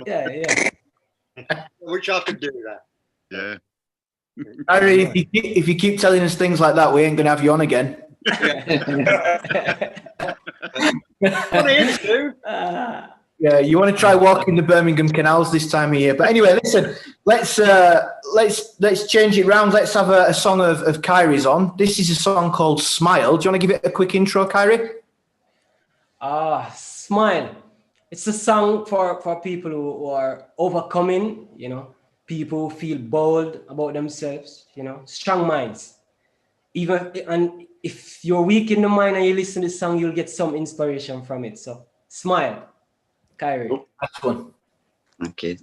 Yeah. I wish I could do that. Yeah. Harry, if you keep telling us things like that, we ain't going to have you on again. Yeah, you want to try walking the Birmingham canals this time of year. But anyway, listen, let's change it round. Let's have a song of Kyrie's on. This is a song called Smile. Do you want to give it a quick intro, Kyrie? Smile. It's a song for people who are overcoming, you know, people who feel bold about themselves, you know, strong minds. And if you're weak in the mind and you listen to the song, you'll get some inspiration from it. So smile, Kyrie. That's one. Okay.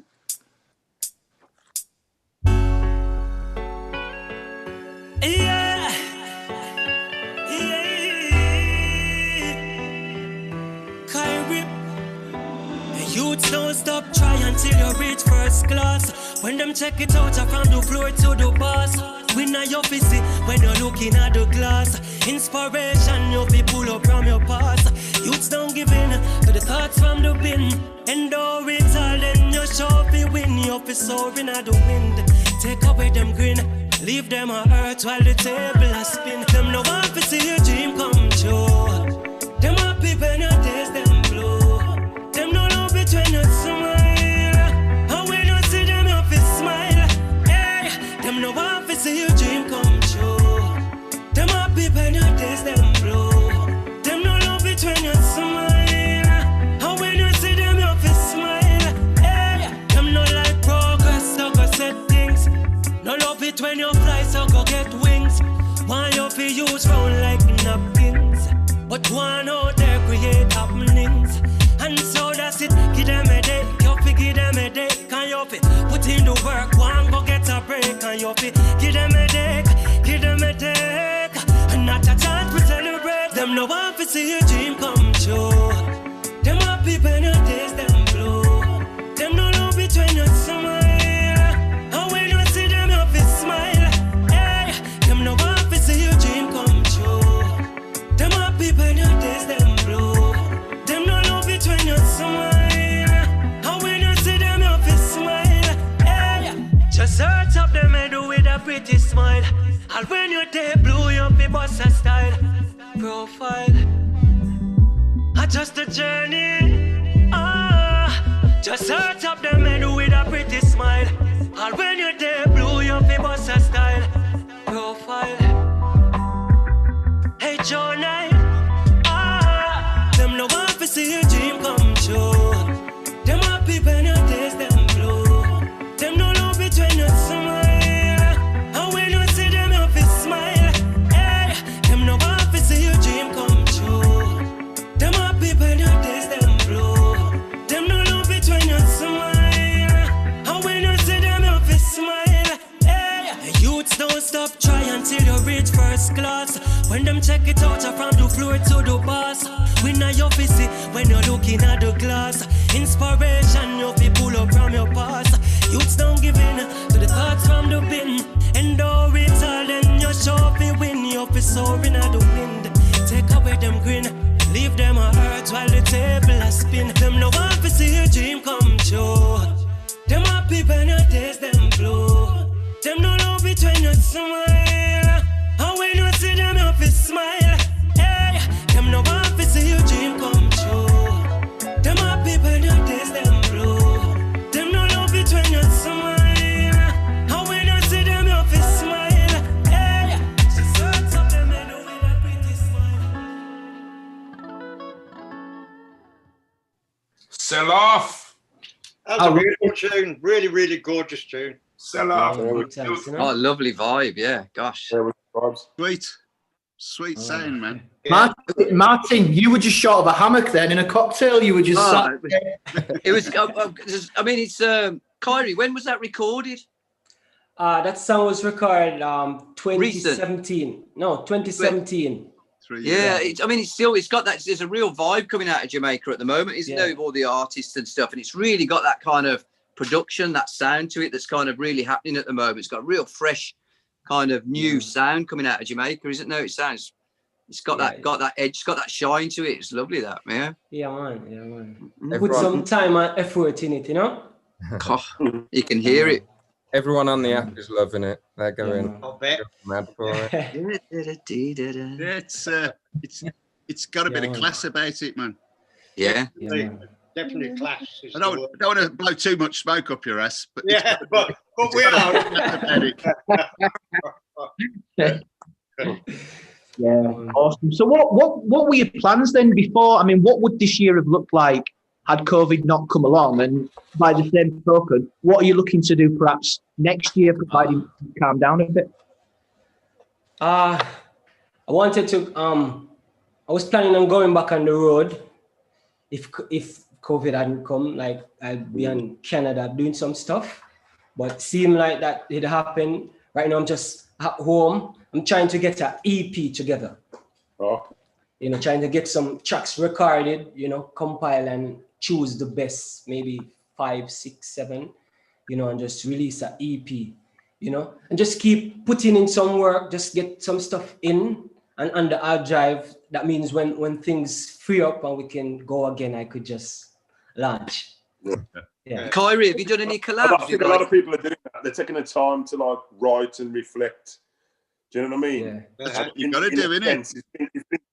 Youths don't stop, try until you reach first class. When them check it out from the floor to the boss. We know your busy when you're looking at the glass. Inspiration you be pull up from your past. Youths don't give in to the thoughts from the bin. Endure it all, then you sure be win. You be soaring at the wind. Take away them grin, leave them a hurt while the table a spin. Them no want to see your dream come true. Them happy when your days them blue. Them no love it when you smile. And when you see them you feel smile. Hey, them no want to see your dream come true. Them happy when your days them blue. Them no love it when you smile. And when you see them you feel smile. Hey, them no like progress, so go set things. No love it when you fly, so go get wings. Why you feel use round like napkins? But one out there create happenings. And so that's it, give them a day, you fi give them a day. Can you fi put in the work, one go get a break. Can you fi give them a day, give them a day. And not a chance to celebrate. Them no want to see your dream come true. Them happy when your days them blue. Them no love it when you smile. And when you see them you fi smile. Hey, them no want to see your dream come true. Them happy when your days them blue. Them no love it when you smile. And when you see them you fi smile. Just search up the middle with a pretty smile. And when you take blue, you be boss a style. Profile. Just a journey. Just search up the middle with a pretty smile. And when you take blue, you be boss a style. Profile. Hey, Joe Knight. Them no want to see your dream come true. Them happy when you taste them blue. Them no love it when you smile. And when you see them, you feel smile. Hey, them no want to see your dream come true. Them happy when you taste them blue. Them no love it when you smile. And when you see them, you feel smile. Hey, youths don't stop try until you reach first class. When them check it out from the floor to the boss. We know your visit when you're looking at the glass. Inspiration, you fi pull up from your past. Youths don't give in to the thoughts from the bin. Endure it all, then you sure fi win. You fi soaring at the wind. Take away them grin, leave them a hurt while the table a spin. Them no want to see your dream come true. Them happy when you taste them blue. Them no love it when you smile. And when you see them, you fi smile. Hey, them no want to see your dream come true. Them happy when you taste them blue. Them no love it when you smile. And when you see them, you fi smile. Hey, she search up them head with a pretty smile. Sell off. That's a beautiful tune. Really, really gorgeous tune. Sell off. Oh, lovely vibe. Yeah, gosh. Sweet sound, man. Martin, you were just short of a hammock then in a cocktail. You were just sat there. It was. I mean, it's Kyrie. When was that recorded? That song was recorded 2017. Recent. No, 2017. Yeah, I mean, it's got that. There's a real vibe coming out of Jamaica at the moment, isn't there, with all the artists and stuff, and it's really got that kind of production, that sound to it that's kind of really happening at the moment. It's got a real fresh kind of new sound coming out of Jamaica, isn't there? It's got that edge, it's got that shine to it. It's lovely, that, man. Yeah, man. Put some time and effort in it, you know. You can hear it. Everyone on the app is loving it. They're going mad for it. It's got a bit of class about it, man. Yeah. Definitely class. I don't want to blow too much smoke up your ass, but but we are. Yeah, awesome. So what were your plans then before? I mean, what would this year have looked like had COVID not come along? And by the same token, what are you looking to do perhaps next year, providing you calm down a bit? I wanted to. I was planning on going back on the road if COVID hadn't come. Like, I'd be in Canada doing some stuff, but it seemed like that it happened. Right now, I'm just at home. I'm trying to get an EP together. You know, trying to get some tracks recorded, you know, compile and choose the best, maybe 5, 6, 7, you know, and just release an EP, you know, and just keep putting in some work, just get some stuff in and under our drive. That means when things free up and we can go again, I could just launch. Yeah. Kyrie, have you done any collabs? I think a lot of people are doing that. They're taking the time to like write and reflect. Do you know what I mean? That's what you've got to do, innit?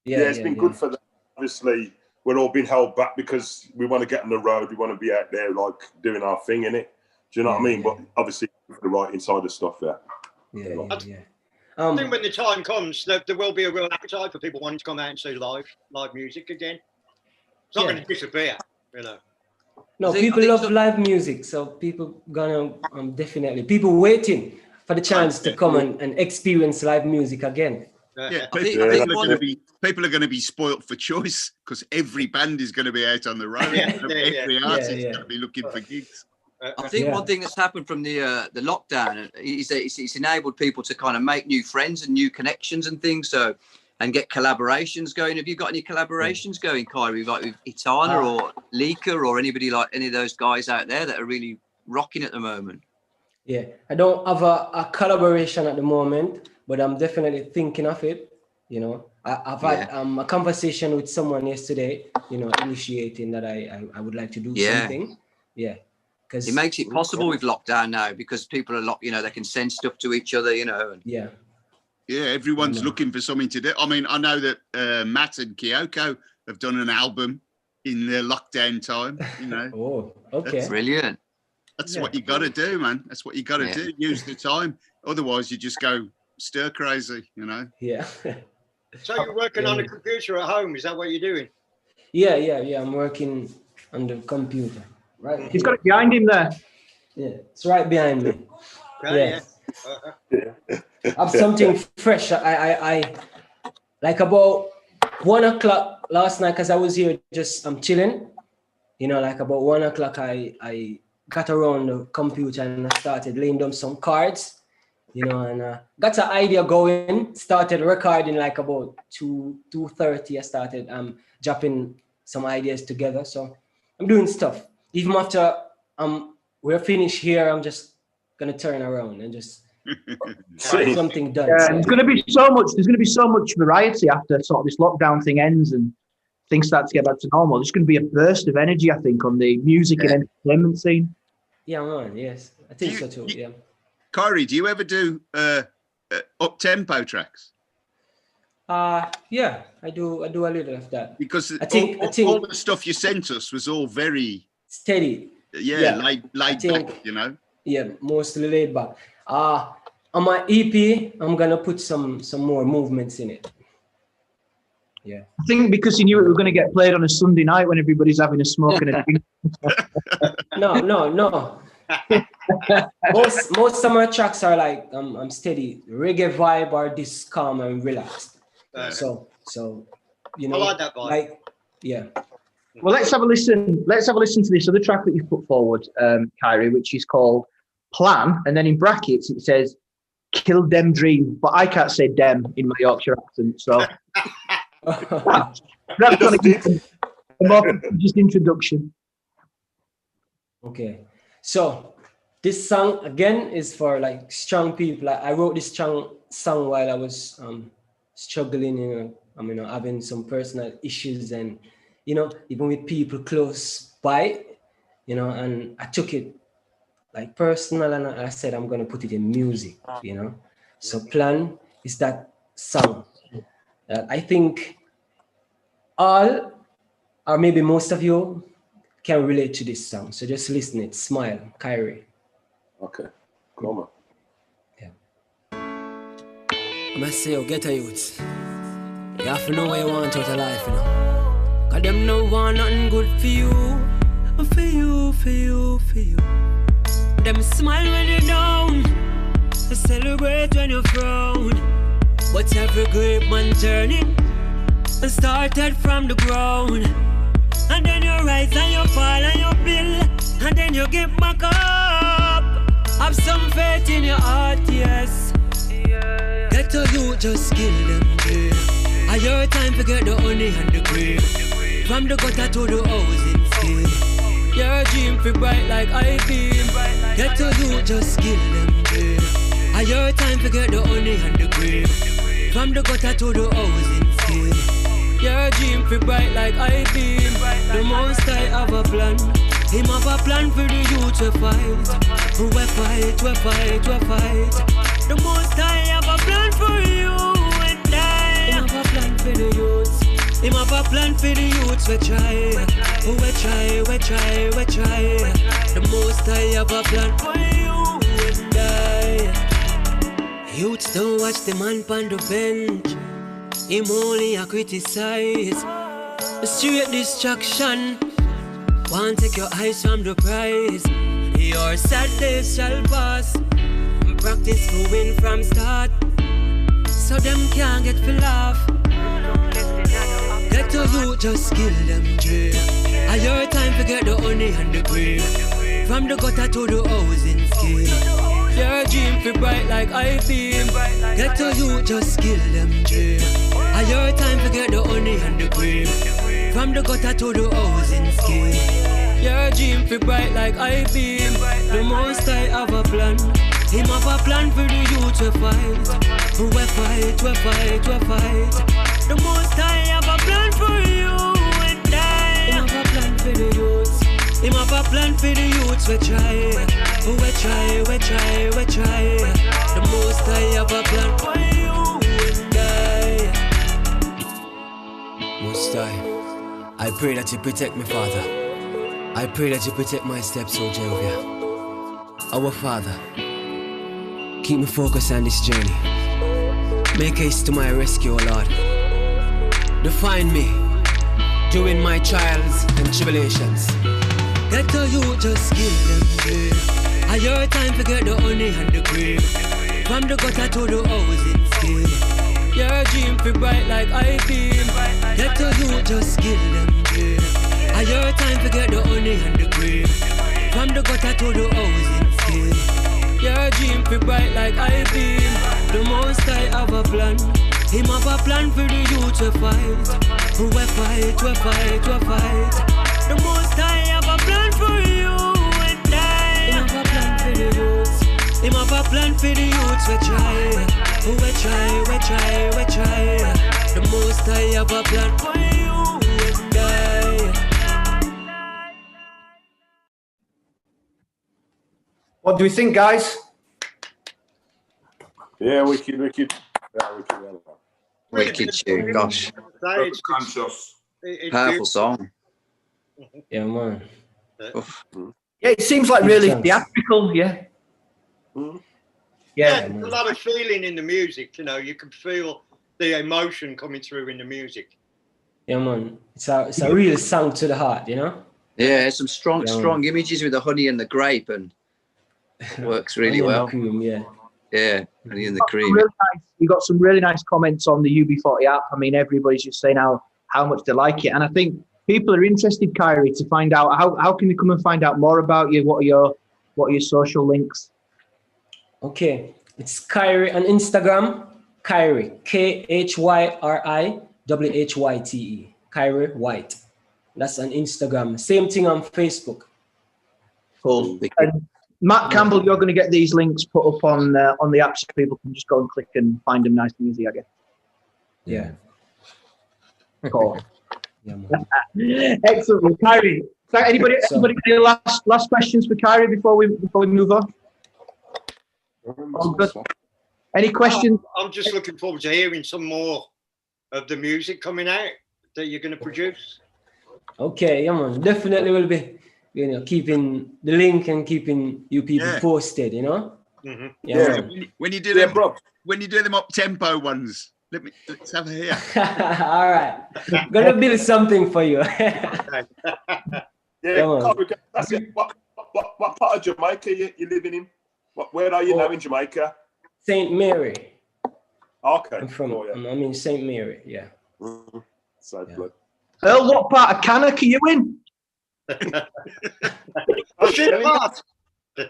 It's been good for them. Obviously, we're all being held back because we want to get on the road. We want to be out there, like, doing our thing, innit? Do you know what I mean? But obviously, the right inside of stuff there. I think when the time comes, there will be a real appetite for people wanting to come out and see live music again. It's not going to disappear, you know. No, people love live music, so people gonna definitely people waiting for the chance to come and experience live music again. Yeah, people are going to be spoilt for choice because every band is going to be out on the road. Every artist is going to be looking for gigs. I think one thing that's happened from the lockdown is that it's enabled people to kind of make new friends and new connections and things. So, and get collaborations going. Have you got any collaborations going, Kyrie, like with Itana or Lika or anybody like any of those guys out there that are really rocking at the moment? Yeah, I don't have a collaboration at the moment, but I'm definitely thinking of it. You know, I've had a conversation with someone yesterday, you know, initiating that I would like to do something. Yeah. It makes it possible with lockdown now because people are locked, they can send stuff to each other, And, yeah, everyone's looking for something to do. I mean, I know that Matt and Kyoko have done an album in their lockdown time, Oh, okay. Brilliant. That's what you got to do, man. That's what you got to do. Use the time. Otherwise, you just go stir crazy, Yeah. So you're working on a computer at home? Is that what you're doing? Yeah. I'm working on the computer. Right. He's got it behind him there. Yeah, it's right behind me. Yeah. I have something fresh. I like about 1 o'clock last night because I was here I'm chilling. Like about 1 o'clock I got around the computer and I started laying down some cards, and got an idea going. Started recording like about 2:30. I started dropping some ideas together. So I'm doing stuff. Even after we're finished here, I'm just gonna turn around and just get something done. Yeah, there's gonna be so much variety after sort of this lockdown thing ends and things start to get back to normal. There's gonna be a burst of energy, I think, on the music and entertainment scene. Yeah, man. Yes, I think so too. Yeah. Kyrie, do you ever do up-tempo tracks? Yeah, I do a little of that. Because I think all the stuff you sent us was all very steady. Laid back, Yeah, mostly laid back. On my EP, I'm gonna put some more movements in it. Yeah. I think because you knew it was going to get played on a Sunday night when everybody's having a smoke and a drink. No. most of my tracks are like I'm steady reggae vibe or this calm and relaxed. So I like that vibe. Like, yeah. Well, let's have a listen. Let's have a listen to this other track that you've put forward, Kyrie, which is called Plan, and then in brackets it says "Kill Dem Dream," but I can't say "dem" in my Yorkshire accent, so that's going to give a more just introduction. Okay, so this song again is for like strong people. I wrote this song while I was struggling, having some personal issues and. Even with people close by, and I took it like personal and I said, I'm going to put it in music, So Plan is that song that I think all, or maybe most of you can relate to this song. So just listen it, smile, Kyrie. Okay, come on. Yeah. I must say, get a youth. You have to know what you want out of life, Cause them no want nothing good for you. For you. Them smile when you're down, they celebrate when you're frown. But every great man turning and started from the ground. And then you rise and you fall and you build, and then you get back up. Have some faith in your heart, yes. Get to you, just kill them, yeah. At your time, forget the honey and the cream. From the gutter to the housing scheme. Your dream feel bright like I beam. Get to you, just kill them, yeah. At your time, forget the honey and the cream. From the gutter to the housing scheme. Your dream feel bright like I beam. The most I have a plan. Him have a plan for the youth to fight. We fight. The most I have a plan for you and I. Him have a plan for the youth. Him have a plan for the youths, we try. The most I have a plan for you and I. Youths don't watch the man on the bench. Him only a criticize. The straight distraction. Want take your eyes from the prize. Your sad days shall pass. Practice for win from start. So them can't get for laugh. Get to you, just kill them, yeah. At your time, forget the honey and the cream. From the gutter to the housing scheme. Your dream feel bright like I beam. Get to you, just kill them, yeah. At your time, forget the honey and the cream. From the gutter to the housing scheme. Your dream feel bright like I beam. The most I have a plan. Him have a plan for the youth to fight. We fight. The most I have a plan for you and I. Him have a plan for the youth. Him have a plan for the youths, we try. The most I have a plan for you and I. Most I pray that you protect me, Father. I pray that you protect my steps, O Jehovah. Our Father, keep me focused on this journey. Make haste to my rescue, O Lord. Define me during my trials and tribulations. Get to you, just kill them, babe. I your time to get the honey and the cream. From the gutter to the housing scheme. Your dream be bright like I beam. Get to you, just kill them, babe. I your time to get the honey and the cream. From the gutter to the housing scheme. Your dream be bright like I beam. The most I have a plan. Him have a plan for the youth to fight. We fight. The most I have a plan for you and I. Him have a plan for the youth. Him have a plan for the youth. We try. The most I have a plan for you and I. What do we think, guys? Yeah, wicked. Wicked tune, gosh. Conscious. Powerful song. Yeah, man. Oof. Yeah, it seems like really theatrical, yeah. Yeah, there's a lot of feeling in the music, you know, you can feel the emotion coming through in the music. Yeah, man. It's a real song to the heart, you know? Yeah, some strong images with the honey and the grape, and works really well. Cream, yeah. Yeah, honey and the cream. We got some really nice comments on the UB40 app. I mean, everybody's just saying how much they like it, and I think people are interested, Kyrie, to find out how can we come and find out more about you. What are your social links? Okay, it's Kyrie on Instagram. Kyrie, KhyriWhyte. Kyrie White. That's on Instagram. Same thing on Facebook. Cool. And Matt Campbell, you're going to get these links put up on the app so people can just go and click and find them nice and easy, I guess. Yeah. Cool. Excellent. Well, Kyrie, so anybody any last questions for Kyrie before we move on? All good. Any questions? I'm just looking forward to hearing some more of the music coming out that you're going to produce. Okay, yeah, man. Definitely will be, keeping the link and keeping you people posted, you know? Mm-hmm. Yeah. When you do them, when you do them up tempo ones, let's have a hear. All right. Gonna build something for you. That's it. What part of Jamaica you living in? Where are you now in Jamaica? St. Mary. Okay. I'm in St. Mary, yeah. Blood. Earl, what part of Cannock are you in? I should not. I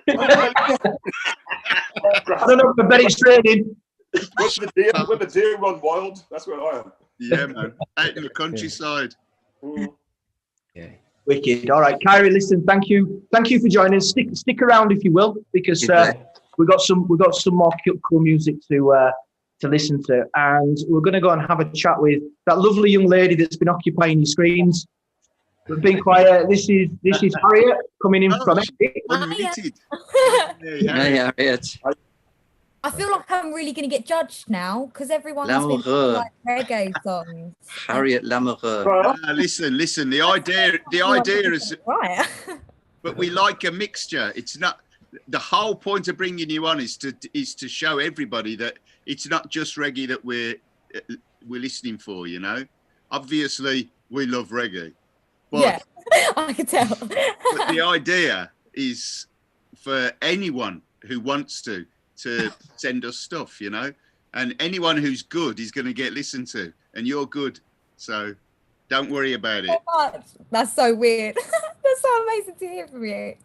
don't know, but I bet it's raining. When the deer run wild, that's where I am. Yeah, man. Out in the countryside. Yeah. Wicked. All right, Kyrie, listen, thank you for joining us. Stick around if you will, because we've got some more cool music to listen to, and we're going to go and have a chat with that lovely young lady that's been occupying your screens. We've been quiet. This is Harriet coming in from unmuted. Yeah, Harriet. I feel like I'm really going to get judged now because everyone's been playing, like reggae songs. Harriet Lamoureux. Listen. The idea is right. But we like a mixture. It's not the whole point of bringing you on is to show everybody that it's not just reggae that we're listening for. You know, obviously we love reggae. But, yeah, I can tell. But the idea is for anyone who wants to send us stuff, you know, and anyone who's good is going to get listened to, and you're good, so don't worry about it. That's so weird. That's so amazing to hear from you.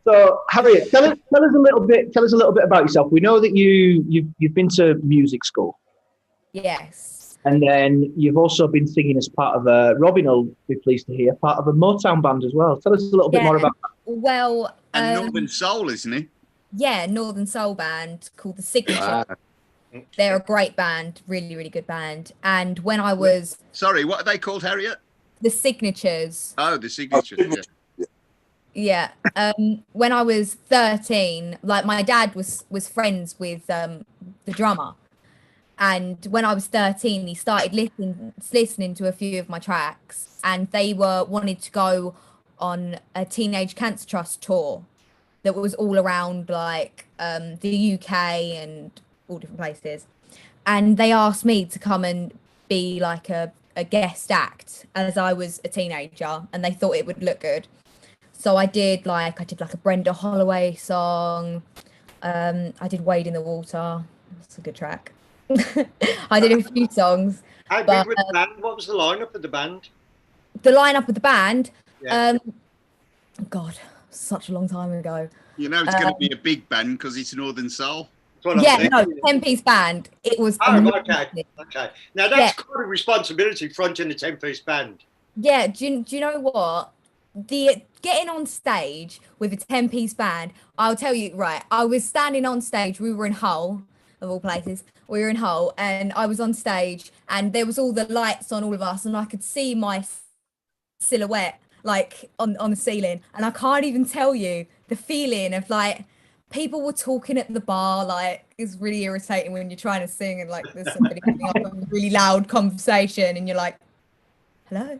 So, Harriet, tell us a little bit about yourself. We know that you've been to music school. Yes. And then you've also been singing as part of Robin will be pleased to hear, part of a Motown band as well. Tell us a little bit more about that. Well, and Northern Soul, isn't it? Yeah, Northern Soul band called The Signature. They're a great band, really, really good band. And when I was... Sorry, what are they called, Harriet? the signatures. Oh, the signatures. Yeah. When I was 13, like my dad was friends with the drummer, and when I was 13, he started listening to a few of my tracks, and they wanted to go on a Teenage Cancer Trust tour that was all around like the UK and all different places, and they asked me to come and be like a guest act as I was a teenager, and they thought it would look good. So I did like a Brenda Holloway song. I did Wade in the Water. That's a good track. I did a few songs. How big was the band? What was the lineup of the band? The lineup of the band. Yeah. God, such a long time ago. You know, it's going to be a big band because it's Northern Soul. Yeah, no, 10-piece band. It was. Okay. Now that's quite a responsibility fronting a 10-piece band. Yeah. Do you know what? The getting on stage with a 10-piece band, I'll tell you, right, I was standing on stage. We were in Hull, of all places. We were in Hull, and I was on stage, and there was all the lights on all of us, and I could see my silhouette like on the ceiling, and I can't even tell you the feeling of like people were talking at the bar. Like, it's really irritating when you're trying to sing and like there's somebody coming up with a really loud conversation and you're like, hello.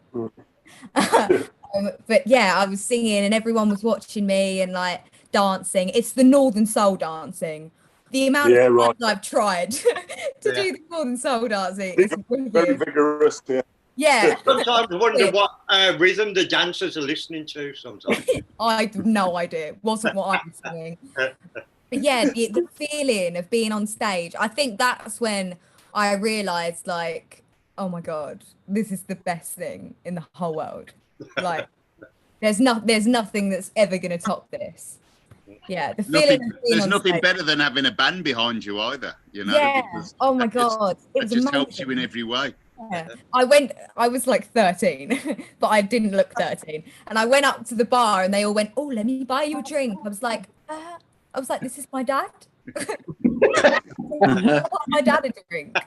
But yeah, I was singing and everyone was watching me and like dancing. It's the Northern Soul dancing. The amount of times I've tried to do the Northern Soul dancing. It's very vigorous. Yeah. Sometimes I wonder what rhythm the dancers are listening to sometimes. I have no idea. It wasn't what I was singing. But yeah, the feeling of being on stage, I think that's when I realised like, oh my God, this is the best thing in the whole world. Like, there's nothing that's ever going to top this. Yeah, the feeling of being there's on nothing stage. better than having a band behind you either, you know. Yeah. Oh my God. It was just amazing. helps you in every way. Yeah. I was like 13, but I didn't look 13. And I went up to the bar and they all went, oh, let me buy you a drink. I was like, this is my dad. My dad a drink.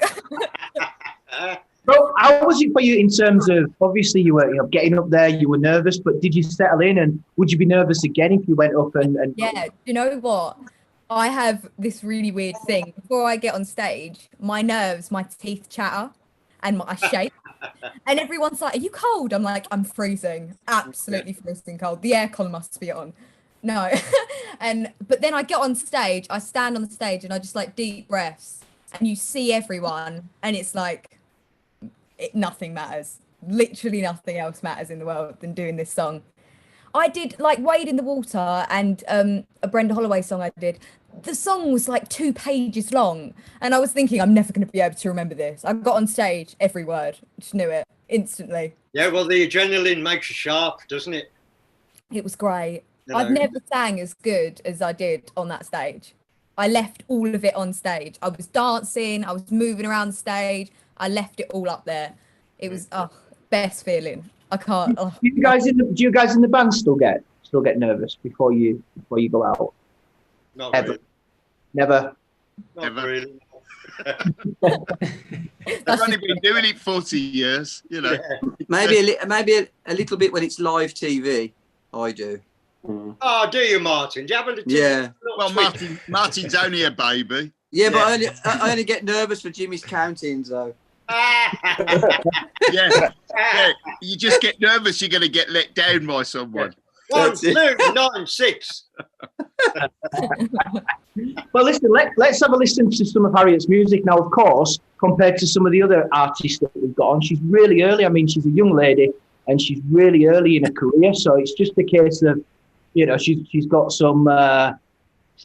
So how was it for you in terms of, obviously you were getting up there, you were nervous, but did you settle in and would you be nervous again if you went up and Yeah, you know what? I have this really weird thing. Before I get on stage, my nerves, my teeth chatter and I shake. And everyone's like, are you cold? I'm like, I'm freezing. Absolutely freezing cold. The aircon must be on. No. But then I get on stage, I stand on the stage and I just like deep breaths and you see everyone and it's like, nothing matters. Literally nothing else matters in the world than doing this song. I did like Wade in the Water and a Brenda Holloway song I did. The song was like 2 pages long and I was thinking I'm never going to be able to remember this. I got on stage, every word, just knew it instantly. Yeah, well, the adrenaline makes you sharp, doesn't it? It was great. I've never sang as good as I did on that stage. I left all of it on stage. I was dancing, I was moving around the stage. I left it all up there. It was best feeling. I can't. Do you guys in the band still get nervous before you go out? Not Ever? really. Never. Not really. They've only been doing it 40 years, you know. Yeah. Maybe a little bit when it's live TV. I do. Oh, do you, Martin? Do you have a little? Yeah. Well, Martin's only a baby. Yeah, but I only get nervous for Jimmy's countings, though. Yeah. You just get nervous you're going to get let down by someone. 1, 2, 9, 6. Well, listen, let's have a listen to some of Harriet's music now. Of course, compared to some of the other artists that we've got on, she's really early. I mean, she's a young lady and she's really early in her career. So it's just a case of, you know, she's got some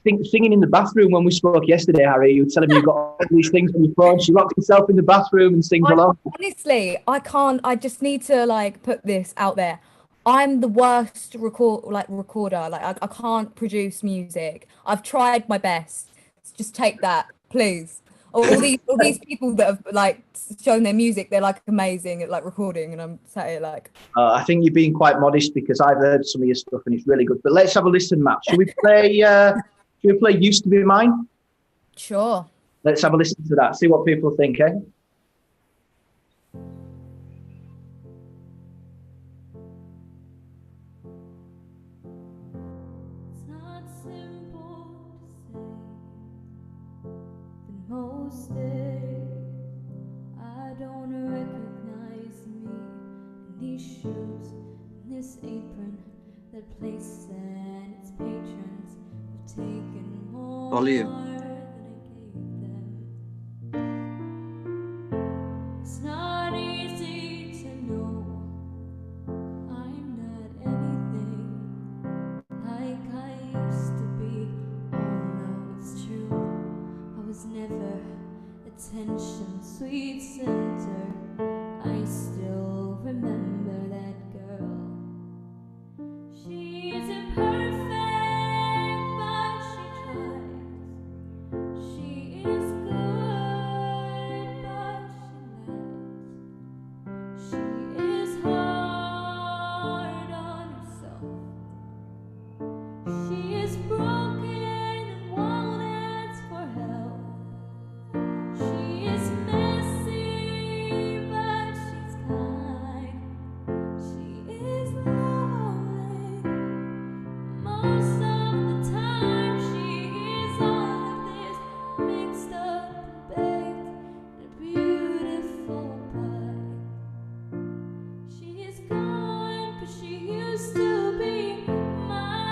singing in the bathroom. When we spoke yesterday, Harry, you were telling me you got all these things on your phone. She locked herself in the bathroom and sings along. Honestly, I can't. I just need to like put this out there. I'm the worst recorder. Like I can't produce music. I've tried my best. Just take that, please. All these people that have like shown their music, they're like amazing at like recording, and I'm sat here like. I think you're being quite modest because I've heard some of your stuff and it's really good. But let's have a listen, Matt. Should we play? Should we play "Used to Be Mine"? Sure. Let's have a listen to that. See what people think, eh? Volume. It's not easy to know I'm not anything like I used to be. Although it's true, I was never attention's sweet center. I still remember that girl. She's imperfect, but she tries. She is good, but she lies. She is hard on herself. She is broken and won't ask for help. She is messy, but she's kind. She is lonely. Most of the time, she is all of this mixed up and baked in a beautiful pie. She is gone, but she used to be mine.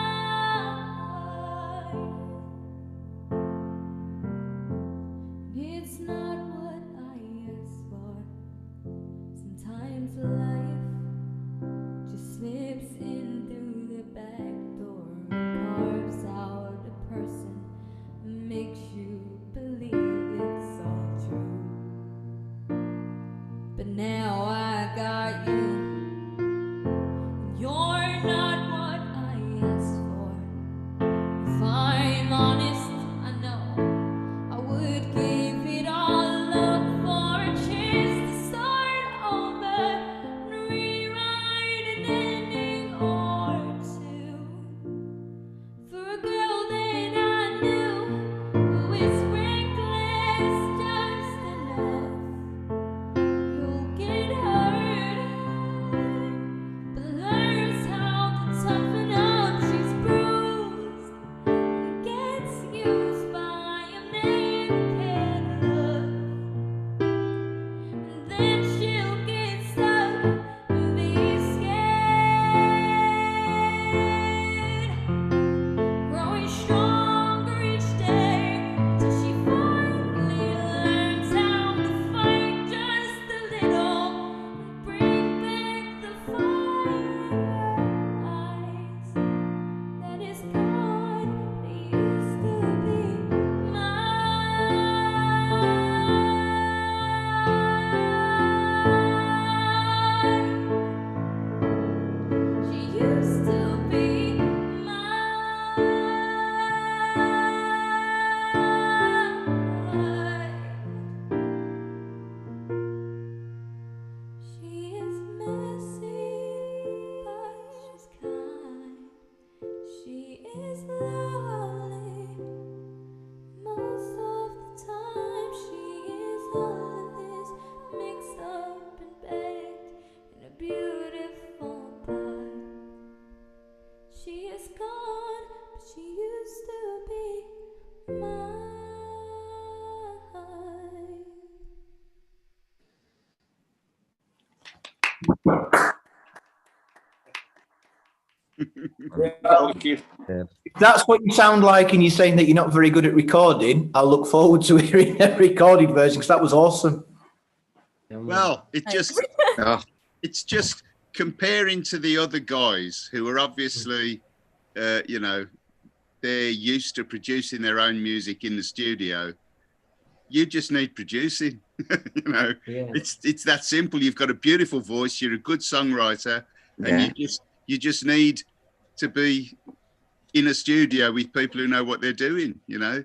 It's not what I asked for. Sometimes life just slips in through the back door and carves out a person and makes you believe it's all true. But now I got you. You're not what I asked for. If I'm honest, I know I would give it all up for a chance to start over and rewrite an ending or two. For a girl that I knew who is reckless just enough. You'll get hurt, but learns how to toughen up. She's bruised and gets used by a man who can't love. And then she'll get stuck and be scared. Growing stronger each day till she finally learns how to fight just a little and bring back the fire in her eyes. That is gone, but it used to be mine. She used to be mine. She is messy, but she's kind. She is lonely. Most of the time, she is all of this mixed up and baked in a beautiful pie. She is gone, but she used to be mine. If that's what you sound like and you're saying that you're not very good at recording, I'll look forward to hearing a recorded version because that was awesome. Well, it's just comparing to the other guys who are obviously, you know, they're used to producing their own music in the studio. You just need producing. You know, it's that simple. You've got a beautiful voice. You're a good songwriter, and you just need to be in a studio with people who know what they're doing. You know,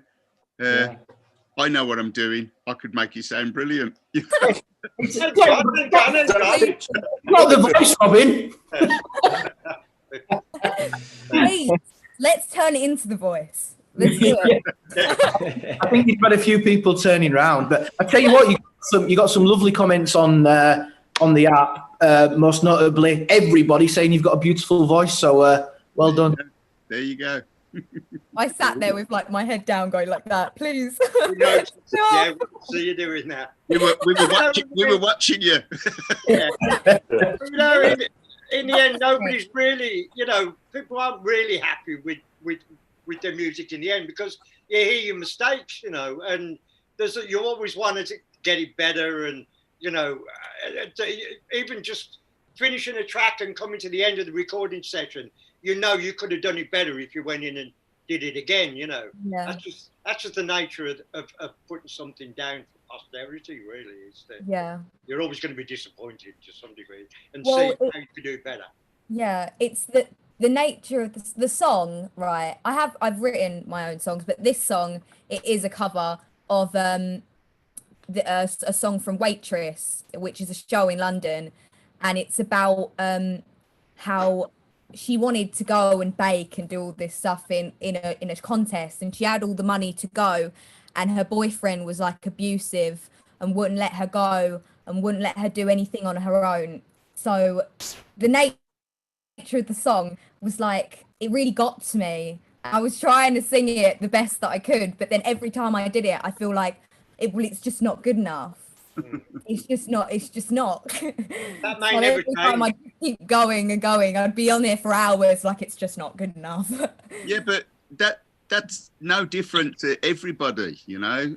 I know what I'm doing. I could make you sound brilliant. Not the voice, Robin. Please, let's turn it into the voice. Let's do it. I think you've got a few people turning round, but I tell you what, you got some lovely comments on the app. Most notably, everybody saying you've got a beautiful voice. So well done. There you go. I sat there with like my head down, going like that. Please. Yeah, so you're doing that. We were watching you. Yeah. You know, in the end, nobody's really, you know, people aren't really happy with the music in the end because you hear your mistakes, you know, and you always want to get it better, and you know, even just finishing a track and coming to the end of the recording session, you know, you could have done it better if you went in and did it again, you know. Yeah. That's just the nature of putting something down for posterity, really. Is that you're always going to be disappointed to some degree and see how you could do better. Yeah, it's the nature of the song, right? I've written my own songs, but this song, it is a cover of a song from Waitress, which is a show in London, and it's about how she wanted to go and bake and do all this stuff in a contest, and she had all the money to go, and her boyfriend was like abusive and wouldn't let her go and wouldn't let her do anything on her own. So the nature of the song was like, it really got to me. I was trying to sing it the best that I could, but then every time I did it, I feel like it's just not good enough. It's just not. That may so never every time I keep going and going, I'd be on there for hours, like it's just not good enough. Yeah, but that's no different to everybody, you know.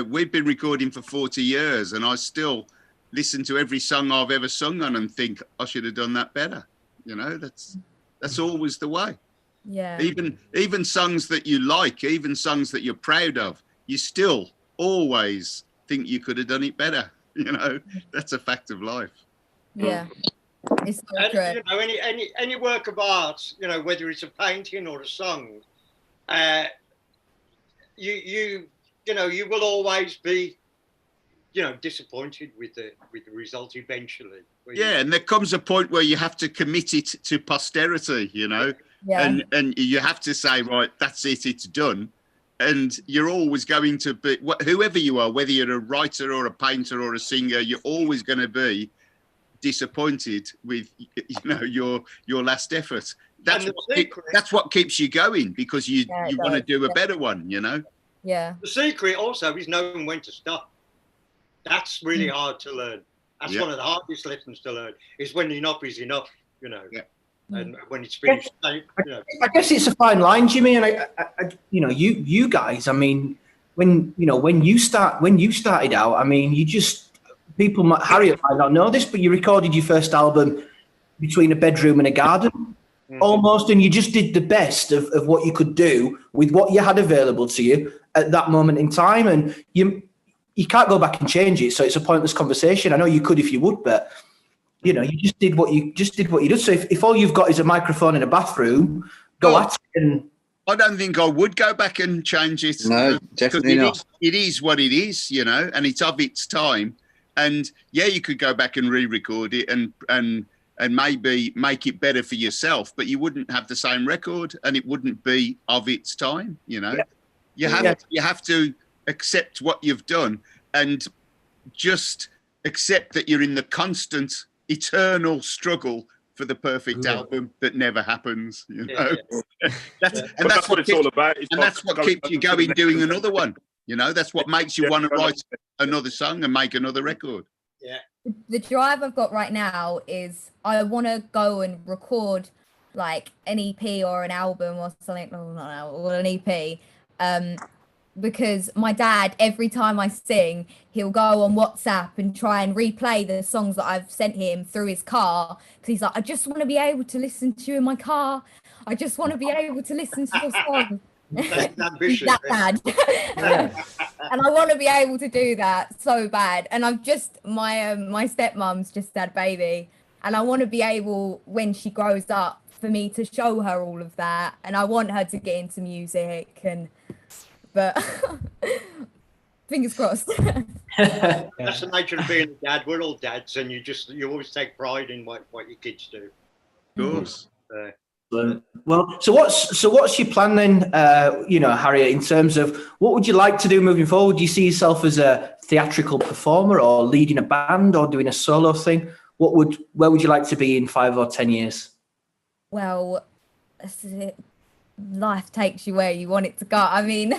We've been recording for 40 years, and I still listen to every song I've ever sung on and think I should have done that better. You know, that's always the way. Yeah. Even songs that you like, even songs that you're proud of, you still always think you could have done it better. You know, that's a fact of life. Yeah. It's so and, true. you know, any work of art, you know, whether it's a painting or a song, you know, you will always be, you know, disappointed with the result eventually. Yeah, and there comes a point where you have to commit it to posterity, you know, and you have to say, right, that's it, it's done. And you're always going to be, whoever you are, whether you're a writer or a painter or a singer, you're always going to be disappointed with, you know, your last effort. That's what keeps you going, because you want to do a better one, you know. Yeah. The secret also is knowing when to stop. That's really hard to learn. That's one of the hardest lessons to learn, is when enough is enough, you know. Yeah. And when it's finished, you know. I guess it's a fine line, Jimmy, and I you know, you guys. I mean, when you started out, I mean, Harriet might not know this, but you recorded your first album between a bedroom and a garden, almost, and you just did the best of what you could do with what you had available to you at that moment in time, and you can't go back and change it. So it's a pointless conversation. I know you could if you would, but you know, you just did what you did. So if all you've got is a microphone in a bathroom, go at it. And I don't think I would go back and change it. No, definitely not. It is what it is, you know, and it's of its time. And yeah, you could go back and re-record it and maybe make it better for yourself, but you wouldn't have the same record, and it wouldn't be of its time, you know. Yeah. You have to accept what you've done and just accept that you're in the constant, eternal struggle for the perfect album that never happens, you know. That's what it's all about. And that's what keeps you going doing another one, you know. That's what makes you want to write another song and make another record. Yeah. The drive I've got right now is I want to go and record like an EP or an album or something, or an EP, because my dad, every time I sing, he'll go on WhatsApp and try and replay the songs that I've sent him through his car, because he's like, I just want to be able to listen to you in my car. I just want to be able to listen to your songs. He's that bad. And I want to be able to do that so bad. And I've just, my stepmom's just had a baby, and I want to be able, when she grows up, for me to show her all of that. And I want her to get into music, but fingers crossed. That's the nature of being a dad. We're all dads, and you always take pride in what your kids do. Of course. Well, so what's your plan then, you know, Harriet, in terms of what would you like to do moving forward? Do you see yourself as a theatrical performer, or leading a band, or doing a solo thing? Where would you like to be in 5 or 10 years? Well, life takes you where you want it to go. I mean,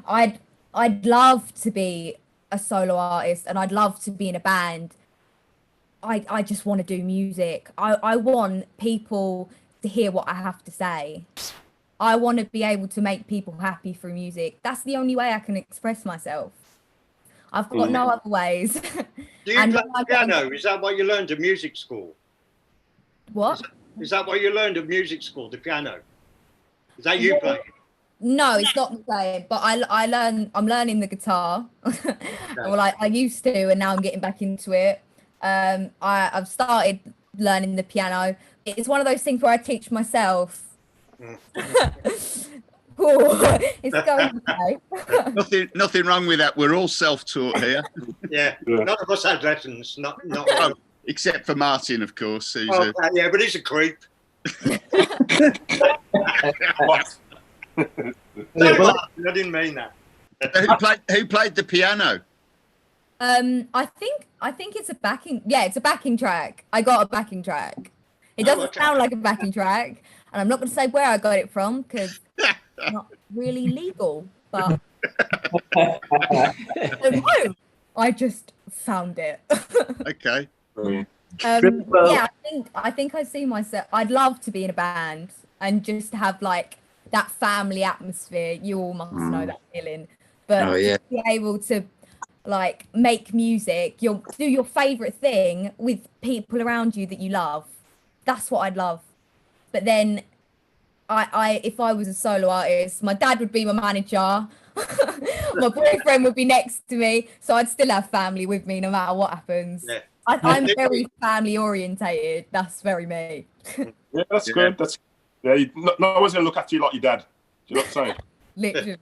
I'd love to be a solo artist, and I'd love to be in a band. I just want to do music. I want people to hear what I have to say. I want to be able to make people happy through music. That's the only way I can express myself. I've got no other ways. Do you play the piano? Is that what you learned at music school? What? Is that what you learned at music school, the piano? Is that you playing? No, it's not the same. But I'm learning the guitar. Well, I used to, and now I'm getting back into it. I've started learning the piano. It's one of those things where I teach myself. It's going okay. Nothing wrong with that. We're all self-taught here. Yeah, none of us had lessons. Not oh, except for Martin, of course. Who's yeah, but he's a creep. Sorry, Martin, I didn't mean that. Who played the piano? I think it's a backing. Yeah, it's a backing track. I got a backing track. It doesn't sound like a backing track, and I'm not going to say where I got it from because it's not really legal. But no, I just found it. Okay. Yeah, I think I see myself. I'd love to be in a band and just have like that family atmosphere. You all must know that feeling. But to be able to like make music, do your favorite thing with people around you that you love. That's what I'd love. But then if I was a solo artist, my dad would be my manager. My boyfriend would be next to me, so I'd still have family with me no matter what happens. Yeah. I'm very family orientated. That's very me. Yeah, that's good. No one's gonna look after you like your dad. Do you know what I'm saying? Literally.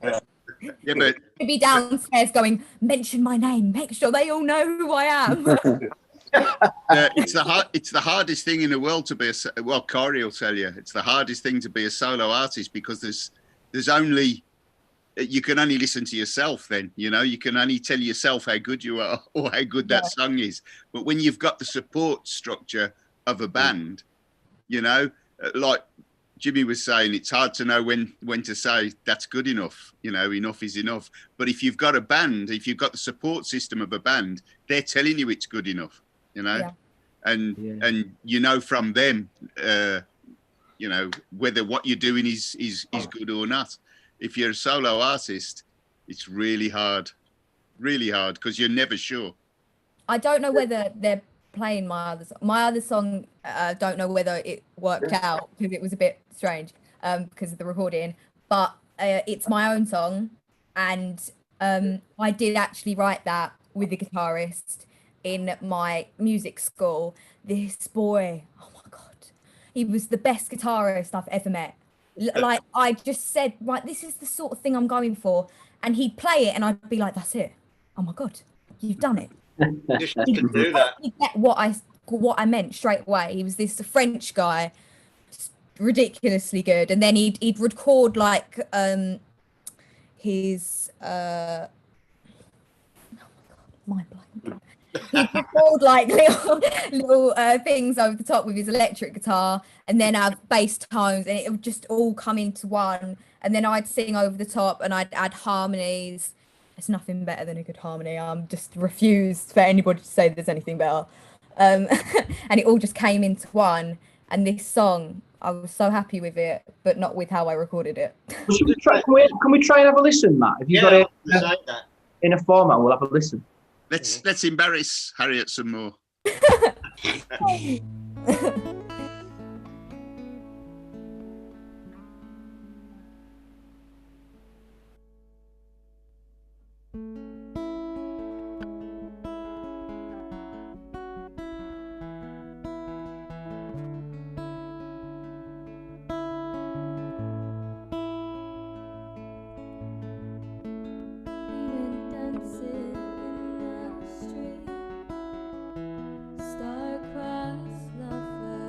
Yeah, but He'd be downstairs going, mention my name, make sure they all know who I am. It's the hardest thing in the world to be well, Kyrie will tell you, it's the hardest thing to be a solo artist because there's only, you can only listen to yourself then, you can only tell yourself how good you are or how good that song is. But when you've got the support structure of a band, like Jimmy was saying, it's hard to know when to say that's good enough, enough is enough. But if you've got a band, if you've got the support system of a band, they're telling you it's good enough, and from them, whether what you're doing is good or not. If you're a solo artist, it's really hard because you're never sure. I don't know whether they're playing my other song. Don't know whether it worked out because it was a bit strange because of the recording, but it's my own song, and I did actually write that with a guitarist in my music school. This boy, oh my god, he was the best guitarist I've ever met. Like, I just said, right, this is the sort of thing I'm going for, and he'd play it and I'd be like, that's it. Oh my god, you've done it. You can do that. He'd get what I meant straight away. He was this French guy, ridiculously good, and then he'd record like his oh my god, mind blank. He'd record like little things over the top with his electric guitar, and then have bass tones, and it would just all come into one. And then I'd sing over the top, and I'd add harmonies. It's nothing better than a good harmony. I'm just refused for anybody to say there's anything better. And it all just came into one. And this song, I was so happy with it, but not with how I recorded it. Can we try and have a listen, Matt? If you've got it in a format, we'll have a listen. Let's embarrass Harriet some more. Star-crossed lovers.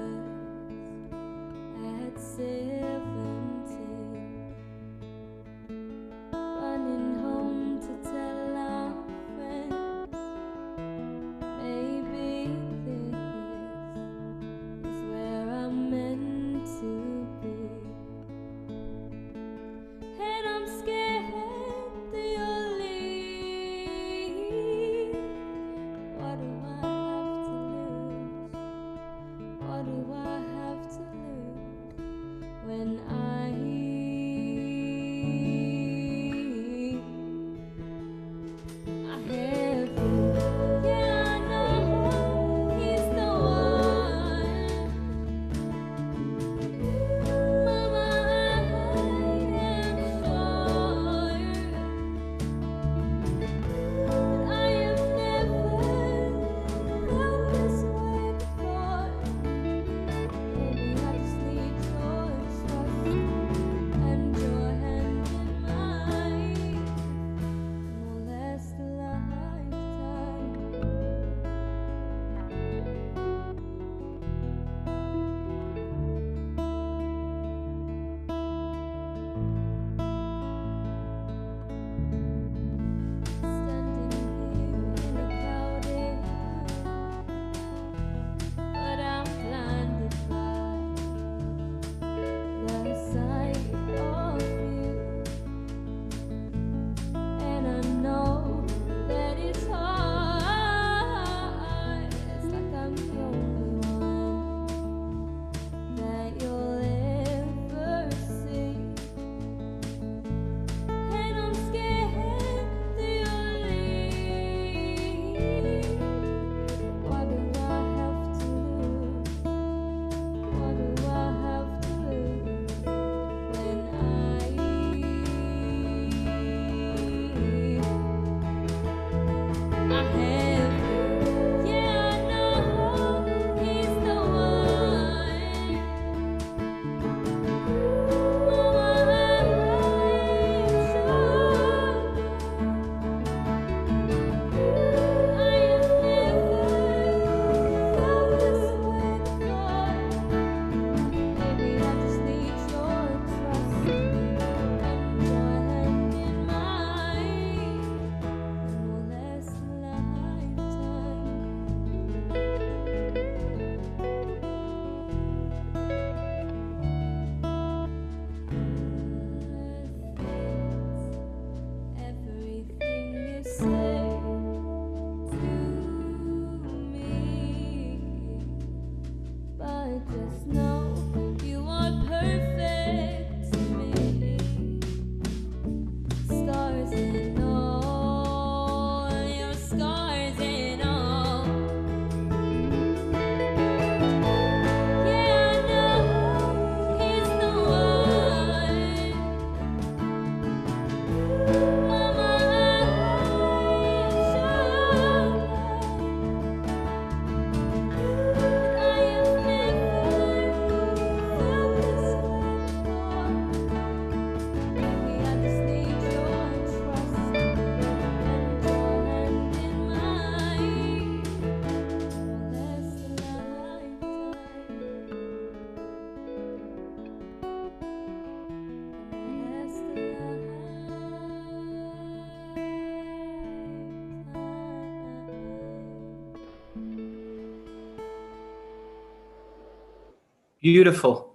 Beautiful.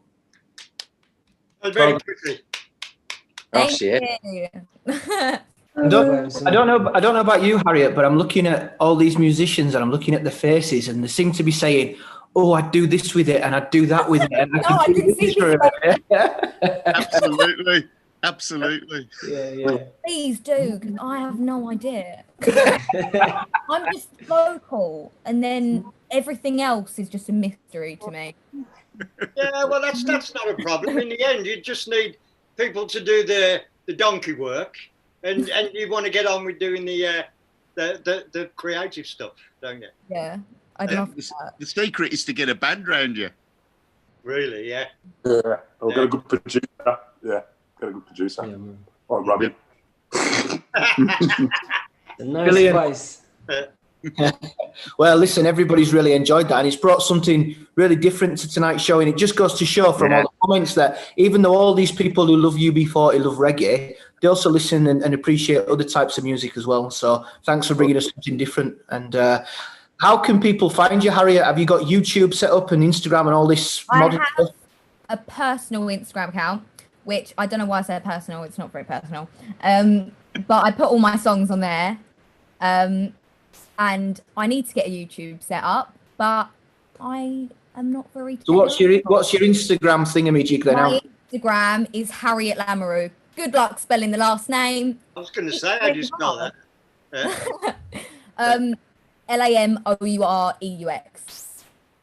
Very quickly. Thank you. I don't know about you, Harriet, but I'm looking at all these musicians and I'm looking at the faces, and they seem to be saying, "Oh, I'd do this with it, and I'd do that with it." And I can do this for Absolutely, absolutely. Yeah. Please do, because I have no idea. I'm just vocal, and then everything else is just a mystery to me. Yeah, well, that's not a problem. In the end, you just need people to do the donkey work, and you want to get on with doing the creative stuff, don't you? Yeah, I'd love that. The secret is to get a band round you. Really, yeah. Yeah, or get a good producer. Yeah, get a good producer. Yeah, or Robbie. Nice spice. Well, listen, everybody's really enjoyed that, and it's brought something really different to tonight's show, and it just goes to show from all the comments that even though all these people who love UB40 love reggae, they also listen and appreciate other types of music as well. So thanks for bringing us something different. And how can people find you, Harriet? Have you got YouTube set up and Instagram and all this modern stuff? A personal Instagram account, which I don't know why I said personal. It's not very personal. But I put all my songs on there. And I need to get a YouTube set up, but I am not very. So what's your Instagram thingamajig then? My Instagram is Harriet Lamoureux. Good luck spelling the last name. I was going to say, how do you spell that? Lamoureux.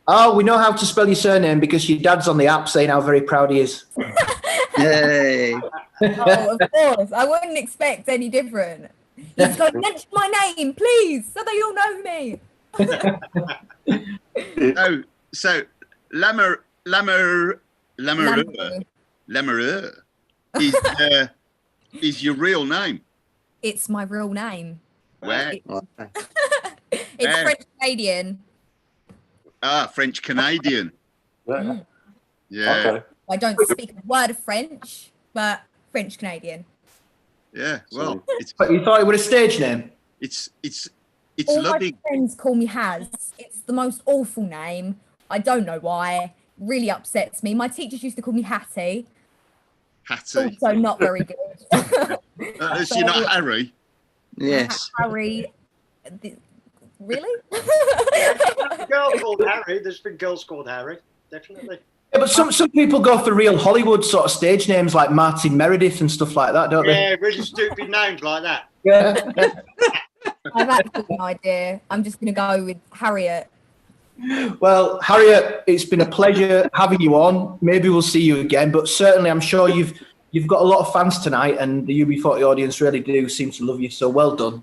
Oh, we know how to spell your surname because your dad's on the app saying how very proud he is. Yay! Oh, of course. I wouldn't expect any different. He's going, mention my name, please, so they all know me. So Lamoureux is your real name? It's my real name. Where? It's French Canadian. Ah, French Canadian. Yeah. Okay. I don't speak a word of French, but French Canadian. Yeah, well, but you thought it was a stage name? It's all lovely. My friends call me Haz. It's the most awful name. I don't know why. Really upsets me. My teachers used to call me Hattie. Hattie. Also not very good. You're not Harry. Yes. Harry. Really? A girl called Harry. There's been girls called Harry, definitely. Yeah, but some people go for real Hollywood sort of stage names like Martin Meredith and stuff like that, don't they? Yeah, really stupid names like that. Yeah. I've actually no idea. I'm just going to go with Harriet. Well, Harriet, it's been a pleasure having you on. Maybe we'll see you again, but certainly I'm sure you've got a lot of fans tonight, and the UB40 audience really do seem to love you. So well done.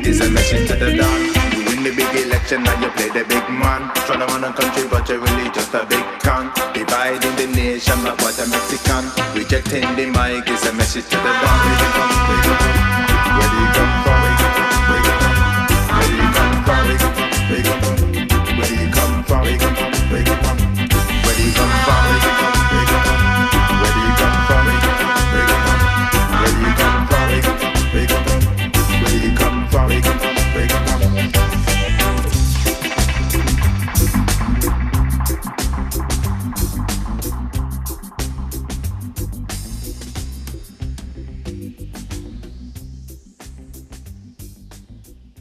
It's a message to the dawn. You win the big election, now you play the big man. Tryna run a country, but you're really just a big con. Dividing the nation, but what a Mexican. Rejecting the mic is a message to the dawn. Where you come from? Where do you come from? Where you come from? Where you come from? Where you come from? Where do you come from? Where you come from? Where you come from? Where do you come from? Where you come from? Where you come from? Where do you come from? Where you come from? Where you come from? Where do you come from? Where you come from? Where you come from? Where do you come from? Where you come from? Where you come from?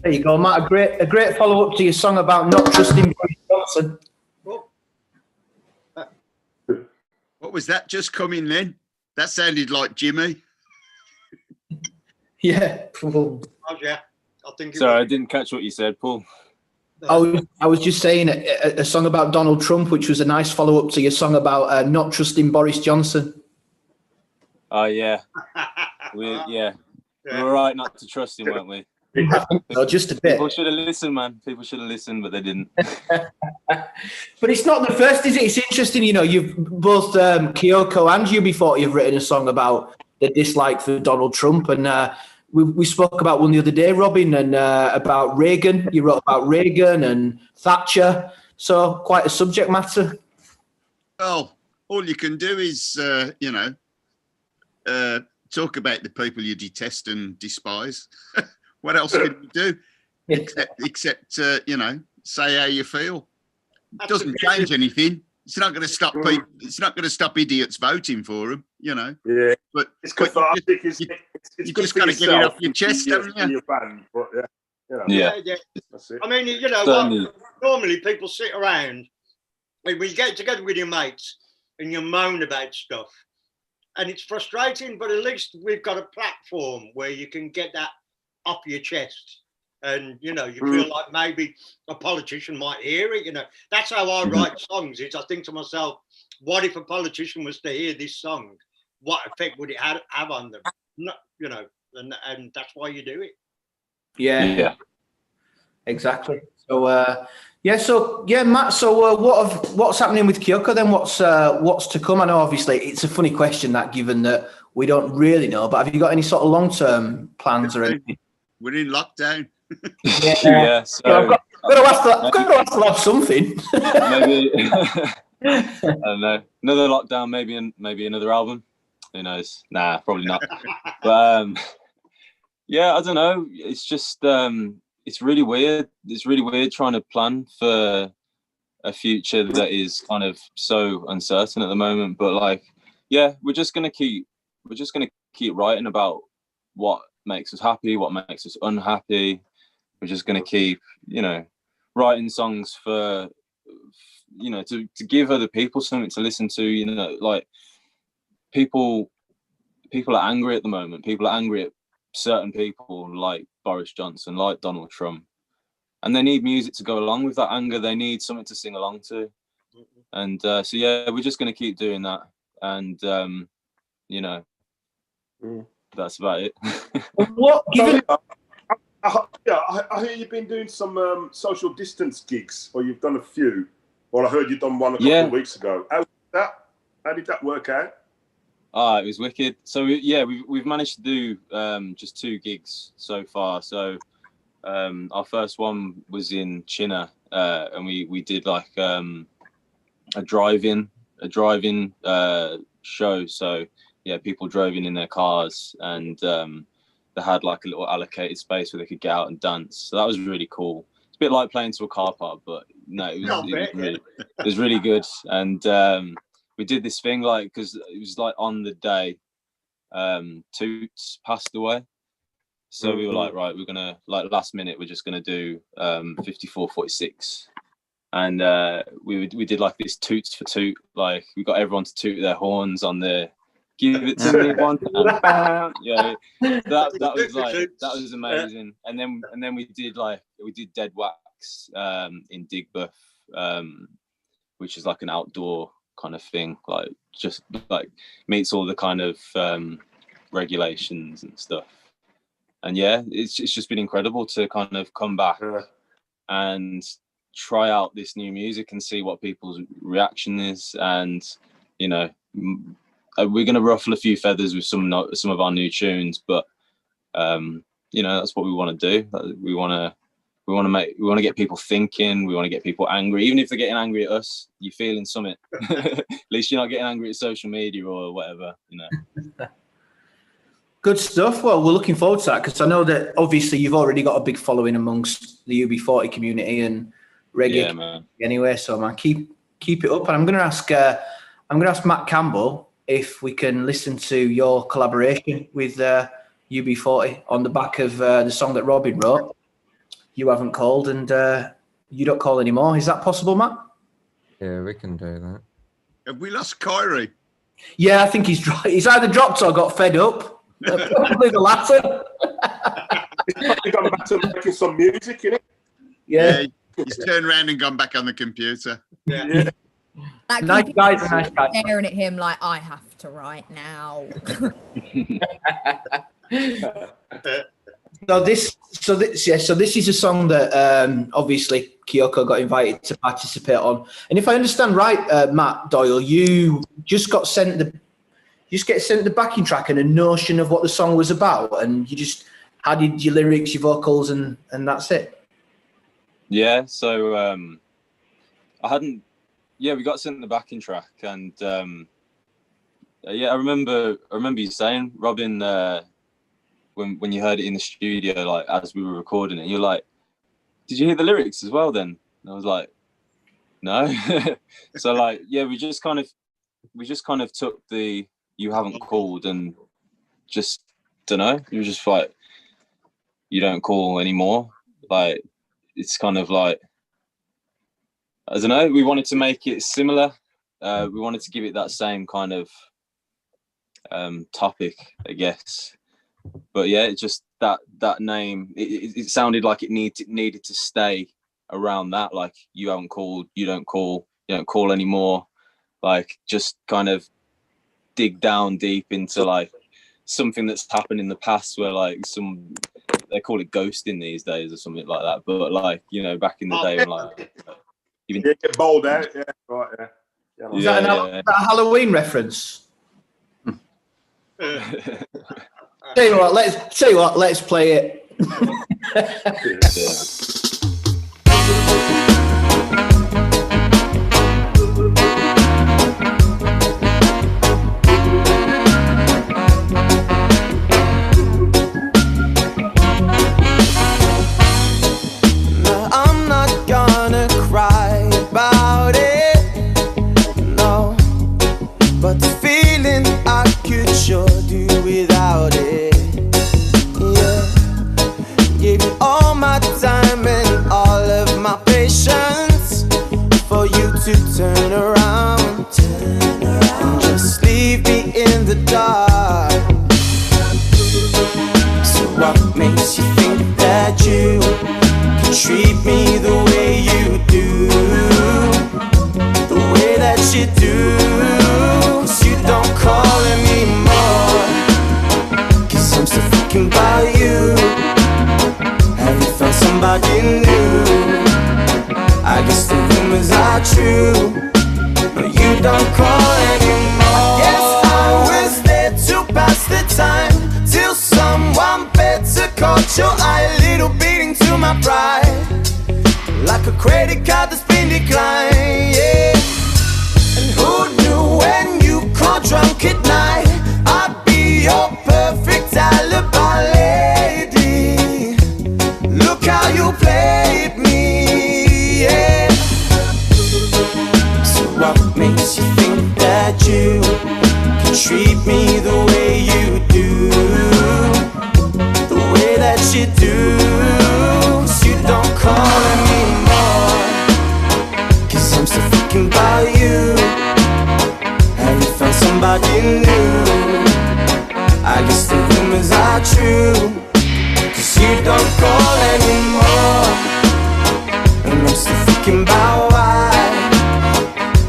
There you go, Matt. A great follow up to your song about not trusting Boris Johnson. What was that just coming then? That sounded like Jimmy. Yeah. Oh, yeah. I think. Sorry, I didn't catch what you said, Paul. I was just saying a song about Donald Trump, which was a nice follow up to your song about not trusting Boris Johnson. Oh yeah, we were right not to trust him, weren't we? No, just a bit. People should have listened, man. People should have listened, but they didn't. But it's not the first, is it? It's interesting, you know, you've both Kyoko and UB40 have written a song about the dislike for Donald Trump, and we spoke about one the other day, Robin, and about Reagan. You wrote about Reagan and Thatcher, so quite a subject matter. Well, all you can do is, talk about the people you detest and despise. What else can you do except say how you feel? It doesn't change anything. It's not going to stop people. It's not going to stop idiots voting for them. Yeah, but it's cathartic. You just got to get it off your chest, haven't you? Your band, but Yeah. That's it. I mean, normally people sit around when you get together with your mates and you moan about stuff, and it's frustrating. But at least we've got a platform where you can get that off your chest, and you feel like maybe a politician might hear it. That's how I write songs. Is I think to myself, what if a politician was to hear this song? What effect would it have on them? And that's why you do it. Yeah. Exactly. So Matt. So what's happening with Kyoko then? What's to come? I know obviously it's a funny question that, given that we don't really know. But have you got any sort of long-term plans or anything? We're in lockdown. Yeah. So I've got to ask to have something. Maybe I don't know. Another lockdown. Maybe another album. Who knows? Nah, probably not. But yeah, I don't know. It's just it's really weird. It's really weird trying to plan for a future that is kind of so uncertain at the moment. But we're just gonna keep writing about what makes us happy, what makes us unhappy. We're just gonna keep, writing songs for, to give other people something to listen to. People are angry at the moment. People are angry at certain people like Boris Johnson, like Donald Trump, and they need music to go along with that anger. They need something to sing along to. And so yeah, we're just going to keep doing that, and you know, that's about it. What? Given I hear you've been doing some social distance gigs, or you've done a few. Well, I heard you've done one a couple of weeks ago. How did that work out? It was wicked. So yeah, we've managed to do just 2 gigs so far. So our first one was in China, and we did like a drive-in show. So yeah, people drove in their cars, and they had like a little allocated space where they could get out and dance. So that was really cool. It's a bit like playing to a car park, but no, it was really good. And we did this thing like, because it was like on the day Toots passed away. So we were like, right, we're gonna, like, last minute, we're just gonna do 54-46. And we did like this Toots for Toot, like we got everyone to toot their horns on the give it to me one time. Bam! Yeah, that was amazing. And then we did Dead Wax in Digbeth, which is like an outdoor kind of thing, like just like meets all the kind of regulations and stuff. And yeah, it's just been incredible to kind of come back and try out this new music and see what people's reaction is. And you know, we're going to ruffle a few feathers with some of our new tunes, but you know, that's what we want to do. We want to get people thinking. We want to get people angry, even if they're getting angry at us. You're feeling something. At least you're not getting angry at social media or whatever, you know. Good stuff. Well, we're looking forward to that, because I know that obviously you've already got a big following amongst the UB40 community and reggae anyway. So man, keep it up. And I'm going to ask Matt Campbell if we can listen to your collaboration with UB40 on the back of the song that Robin wrote. You haven't called, and you don't call anymore. Is that possible, Matt? Yeah, we can do that. Have we lost Kyrie? Yeah, I think he's either dropped or got fed up. Probably the latter. He's probably gone back to making some music, innit? Yeah. He's turned around and gone back on the computer. Yeah. That Nice guys, nice guys. Staring at him like, I have to write now. So this is a song that obviously Kyoko got invited to participate on, and if I understand right, Matt Doyle, you just get sent the backing track and a notion of what the song was about, and you just added your lyrics, your vocals, and that's it. Yeah. So we got sent the backing track, and I remember you saying, Robin, when you heard it in the studio, like as we were recording it, you're like, did you hear the lyrics as well then? And I was like, no. So like, yeah, we just kind of took the "you haven't called" and just don't know. You were just like, you don't call anymore. Like, it's kind of like, I don't know. We wanted to make it similar. We wanted to give it that same kind of topic, I guess. But yeah, it's just that name. It sounded like it needed to stay around that. Like, you haven't called, you don't call anymore. Like, just kind of dig down deep into like something that's happened in the past, where like they call it ghosting these days or something like that. But like, you know, back in the day, when like even get bowled out. Yeah, right. Yeah. Is that a Halloween reference? Tell you what, let's play it. No, I'm not gonna cry about it, no, but the feeling I could sure do without it. Gave you all my time and all of my patience for you to turn around. Just leave me in the dark. So what makes you think that you can treat me the way you do? The way that guess the rumors are true. No, you don't call anymore. I guess I was there to pass the time till someone better caught your eye. A little beating to my pride, like a credit card that's been declined, yeah. And who knew when you call drunk at night, I'd be your perfect alibi lady. Look how you played me, yeah. So what makes you think that you can treat me the way you do, the way that you do? 'Cause you don't call anymore, 'cause I'm still thinking about you. Have you found somebody new? I guess the rumors are true, 'cause you don't call anymore. And I'm still thinking about why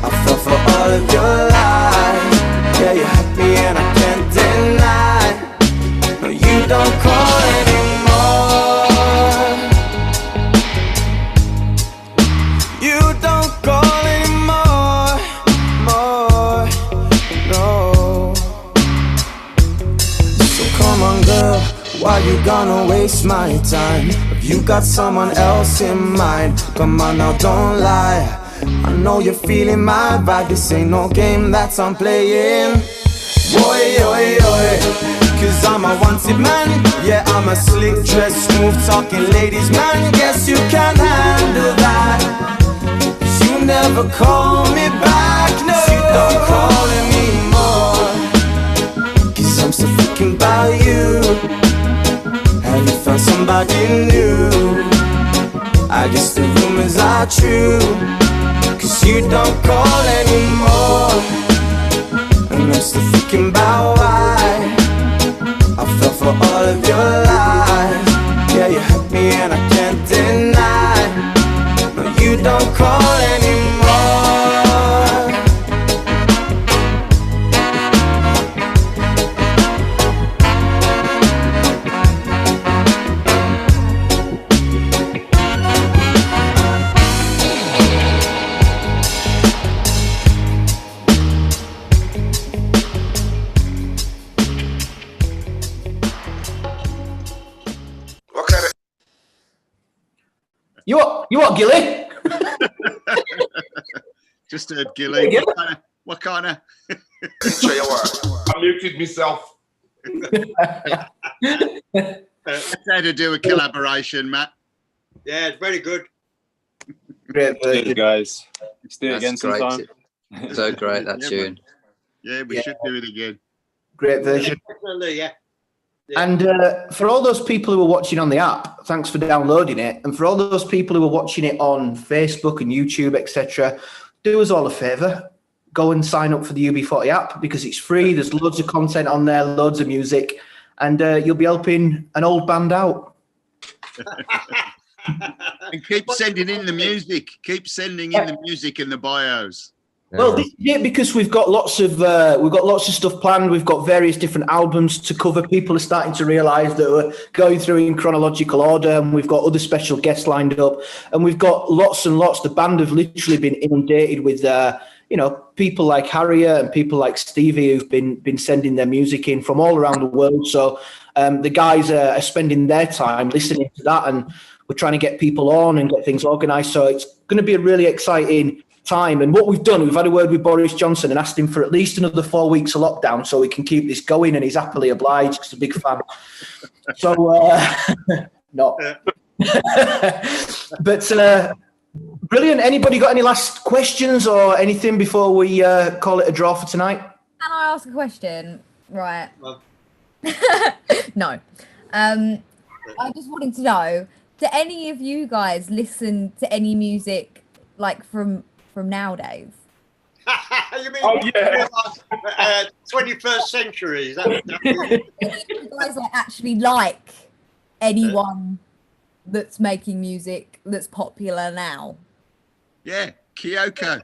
I fell for all of your lies. Yeah, you're happy and I can't deny. No, you don't call anymore. You don't call anymore, more, no. So come on, girl, why you gonna waste my time? Have you got someone else in mind? Come on now, don't lie. I know you're feeling my vibe. This ain't no game that I'm playing. Oi, oi, oi, 'cause I'm a wanted man. Yeah, I'm a slick dress, smooth talking ladies man. Guess you can handle that, 'cause you never call me back. No, you don't call anymore, 'cause I'm still thinking about you. Have you found somebody new? I guess the rumors are true, 'cause you don't call anymore. And I'm still thinking about why I fell for all of your lies. Yeah, you're happy and I can't deny. No, you don't call anymore. You what, Gilly? Just heard Gilly. What kind of? I muted myself. Let's how to do a collaboration, Matt. Yeah, it's very good. Great Cheers, guys. Let's do it again That's sometime. great. So great, that tune. Yeah, we should do it again. Great version. Definitely, yeah. And for all those people who are watching on the app, thanks for downloading it. And for all those people who are watching it on Facebook and YouTube, etc., do us all a favour. Go and sign up for the UB40 app because it's free. There's loads of content on there, loads of music, and you'll be helping an old band out. And keep sending in the music. Keep sending in the music in the bios. Well, this is it, because we've got lots of stuff planned. We've got various different albums to cover. People are starting to realise that we're going through in chronological order, and we've got other special guests lined up, and we've got lots and lots. The band have literally been inundated with people like Harriet and people like Stevie who've been sending their music in from all around the world. So the guys are spending their time listening to that, and we're trying to get people on and get things organised. So it's going to be a really exciting time. And what we've done, we've had a word with Boris Johnson and asked him for at least another 4 weeks of lockdown so we can keep this going, and he's happily obliged. He's a big fan. So not but brilliant. Anybody got any last questions or anything before we call it a draw for tonight? Can I ask a question? Right. Well. No. I just wanted to know, do any of you guys listen to any music like from nowadays? You mean 21st century? Is that you guys like actually like anyone that's making music that's popular now? Yeah, Kyoko.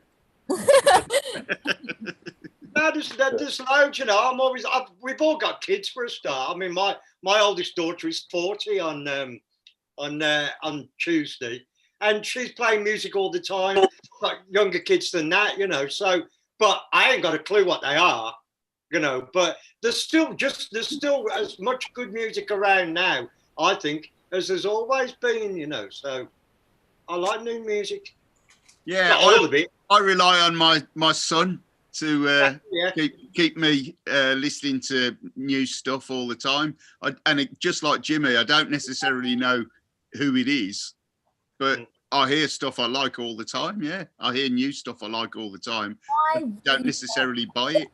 No, there's loads, you know. We've all got kids for a start. I mean, my oldest daughter is 40 on Tuesday, and she's playing music all the time, like younger kids than that, you know. So, but I ain't got a clue what they are, you know. But there's still as much good music around now, I think, as there's always been, you know. So I like new music. Yeah, Not all of it. I rely on my son to keep me listening to new stuff all the time. Just like Jimmy, I don't necessarily know who it is, but I hear stuff I like all the time. Yeah, I hear new stuff I like all the time. I don't necessarily buy it.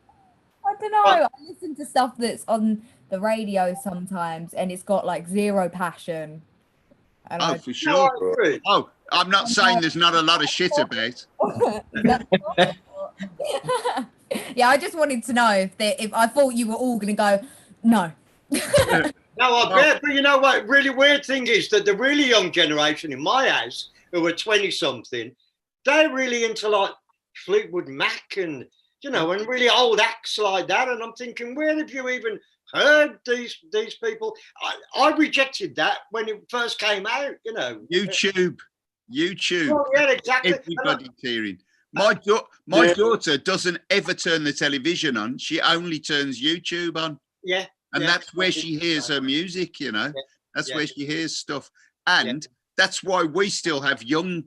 I don't know. I listen to stuff that's on the radio sometimes, and it's got like zero passion. And For sure. Oh, I'm not saying there's not a lot of shit about. Yeah, I just wanted to know if I thought you were all going to go, no. No, I bet. But you know what? Really weird thing is that the really young generation in my house, who are 20-something, they're really into like Fleetwood Mac and, you know, and really old acts like that. And I'm thinking, where have you even heard these people? I rejected that when it first came out, you know. YouTube. Oh, yeah, exactly. Everybody's hearing. My daughter doesn't ever turn the television on. She only turns YouTube on. Yeah. And that's where she hears her music, you know. That's where she hears stuff. And that's why we still have young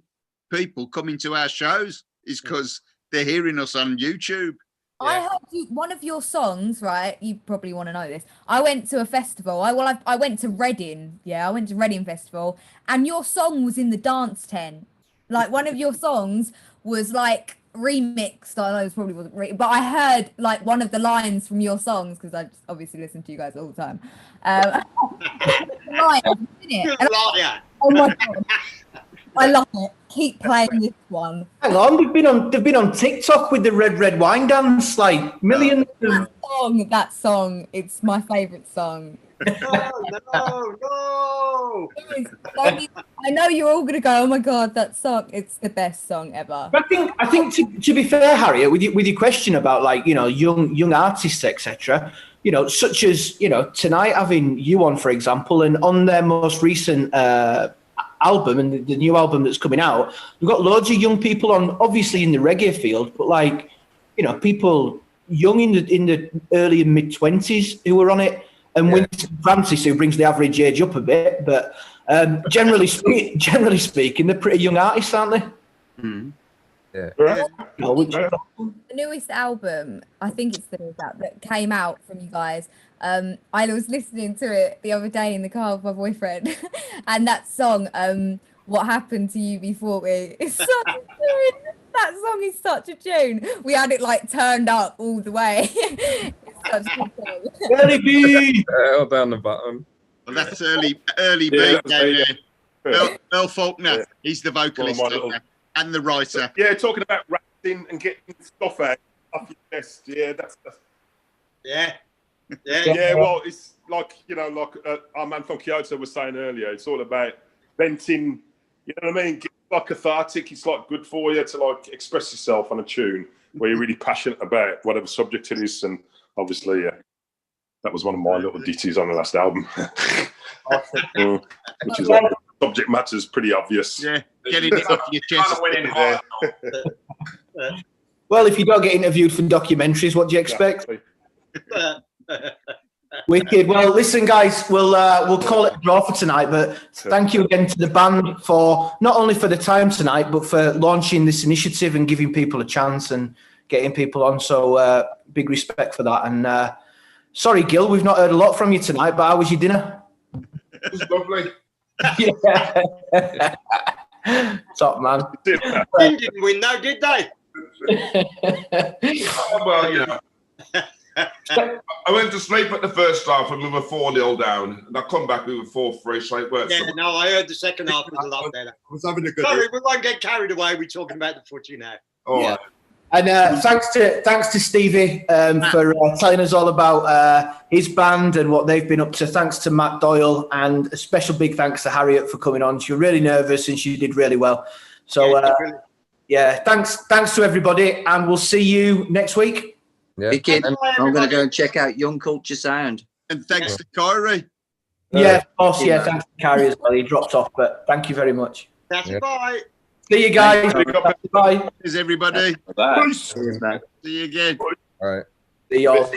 people coming to our shows, is because they're hearing us on YouTube. I heard one of your songs, right? You probably want to know this. I went to a festival. I went to Reading. Yeah, I went to Reading Festival, and your song was in the dance tent. Like one of your songs was like remixed. I know it probably wasn't, but I heard like one of the lines from your songs because I just obviously listen to you guys all the time. Oh my god, I love it. Keep playing this one. Hang on, they've been on TikTok with the red wine dance, like millions. That song, it's my favourite song. No. I know you're all gonna go, oh my god, that song, it's the best song ever. I think to be fair, Harriet, with your question about like, you know, young artists, etc., you know, such as, you know, tonight having you on, for example, and on their most recent album and the new album that's coming out, we've got loads of young people on, obviously in the reggae field, but like, you know, people young in the early and mid 20s who are on it, and Winston Francis, who brings the average age up a bit, but generally speaking, they're pretty young artists, aren't they? The newest album, I think it's the newest album that came out from you guys. I was listening to it the other day in the car with my boyfriend, and that song, What Happened to UB40, is such a tune. That song is such a tune. We had it like turned up all the way. It's such a good song. Early B. Down the bottom. Well, that's early B down there. Earl Faulkner, he's the vocalist and the writer. Yeah, talking about rapping and getting stuff out off your chest. Yeah, that's yeah. Well, it's like, you know, like our man from Kyoto was saying earlier, it's all about venting, you know what I mean? It's like cathartic. It's like good for you to like express yourself on a tune where you're really passionate about whatever subject it is. And obviously, that was one of my little ditties on the last album, which is like subject matter's pretty obvious. Yeah, getting it off your chest. Well, if you don't get interviewed for documentaries, what do you expect? Wicked. Well, listen, guys, we'll call it a draw for tonight. But thank you again to the band for not only for the time tonight, but for launching this initiative and giving people a chance and getting people on. So big respect for that. And sorry, Gil, we've not heard a lot from you tonight. But how was your dinner? It was lovely. Yeah. Top man. They didn't win though, did they? Well, you know. I went to sleep at the first half and we were 4-0 down, and I come back we were 4-3. So it worked. Yeah, no, I heard the second half was a lot better. I was having a good. Sorry, we won't get carried away. We're talking about the footy now. All right. And thanks to Stevie for telling us all about his band and what they've been up to. Thanks to Matt Doyle, and a special big thanks to Harriet for coming on. She was really nervous and she did really well. So thanks to everybody, and we'll see you next week. Yeah. Kid, I'm going to go and check out Young Culture Sound. And thanks to Kyrie. Yeah, of course. Yeah, thanks to Kyrie as well. He dropped off, but thank you very much. That's Yep. bye. See you guys. Bye. Cheers, everybody. Bye. See you again. All right. See y'all.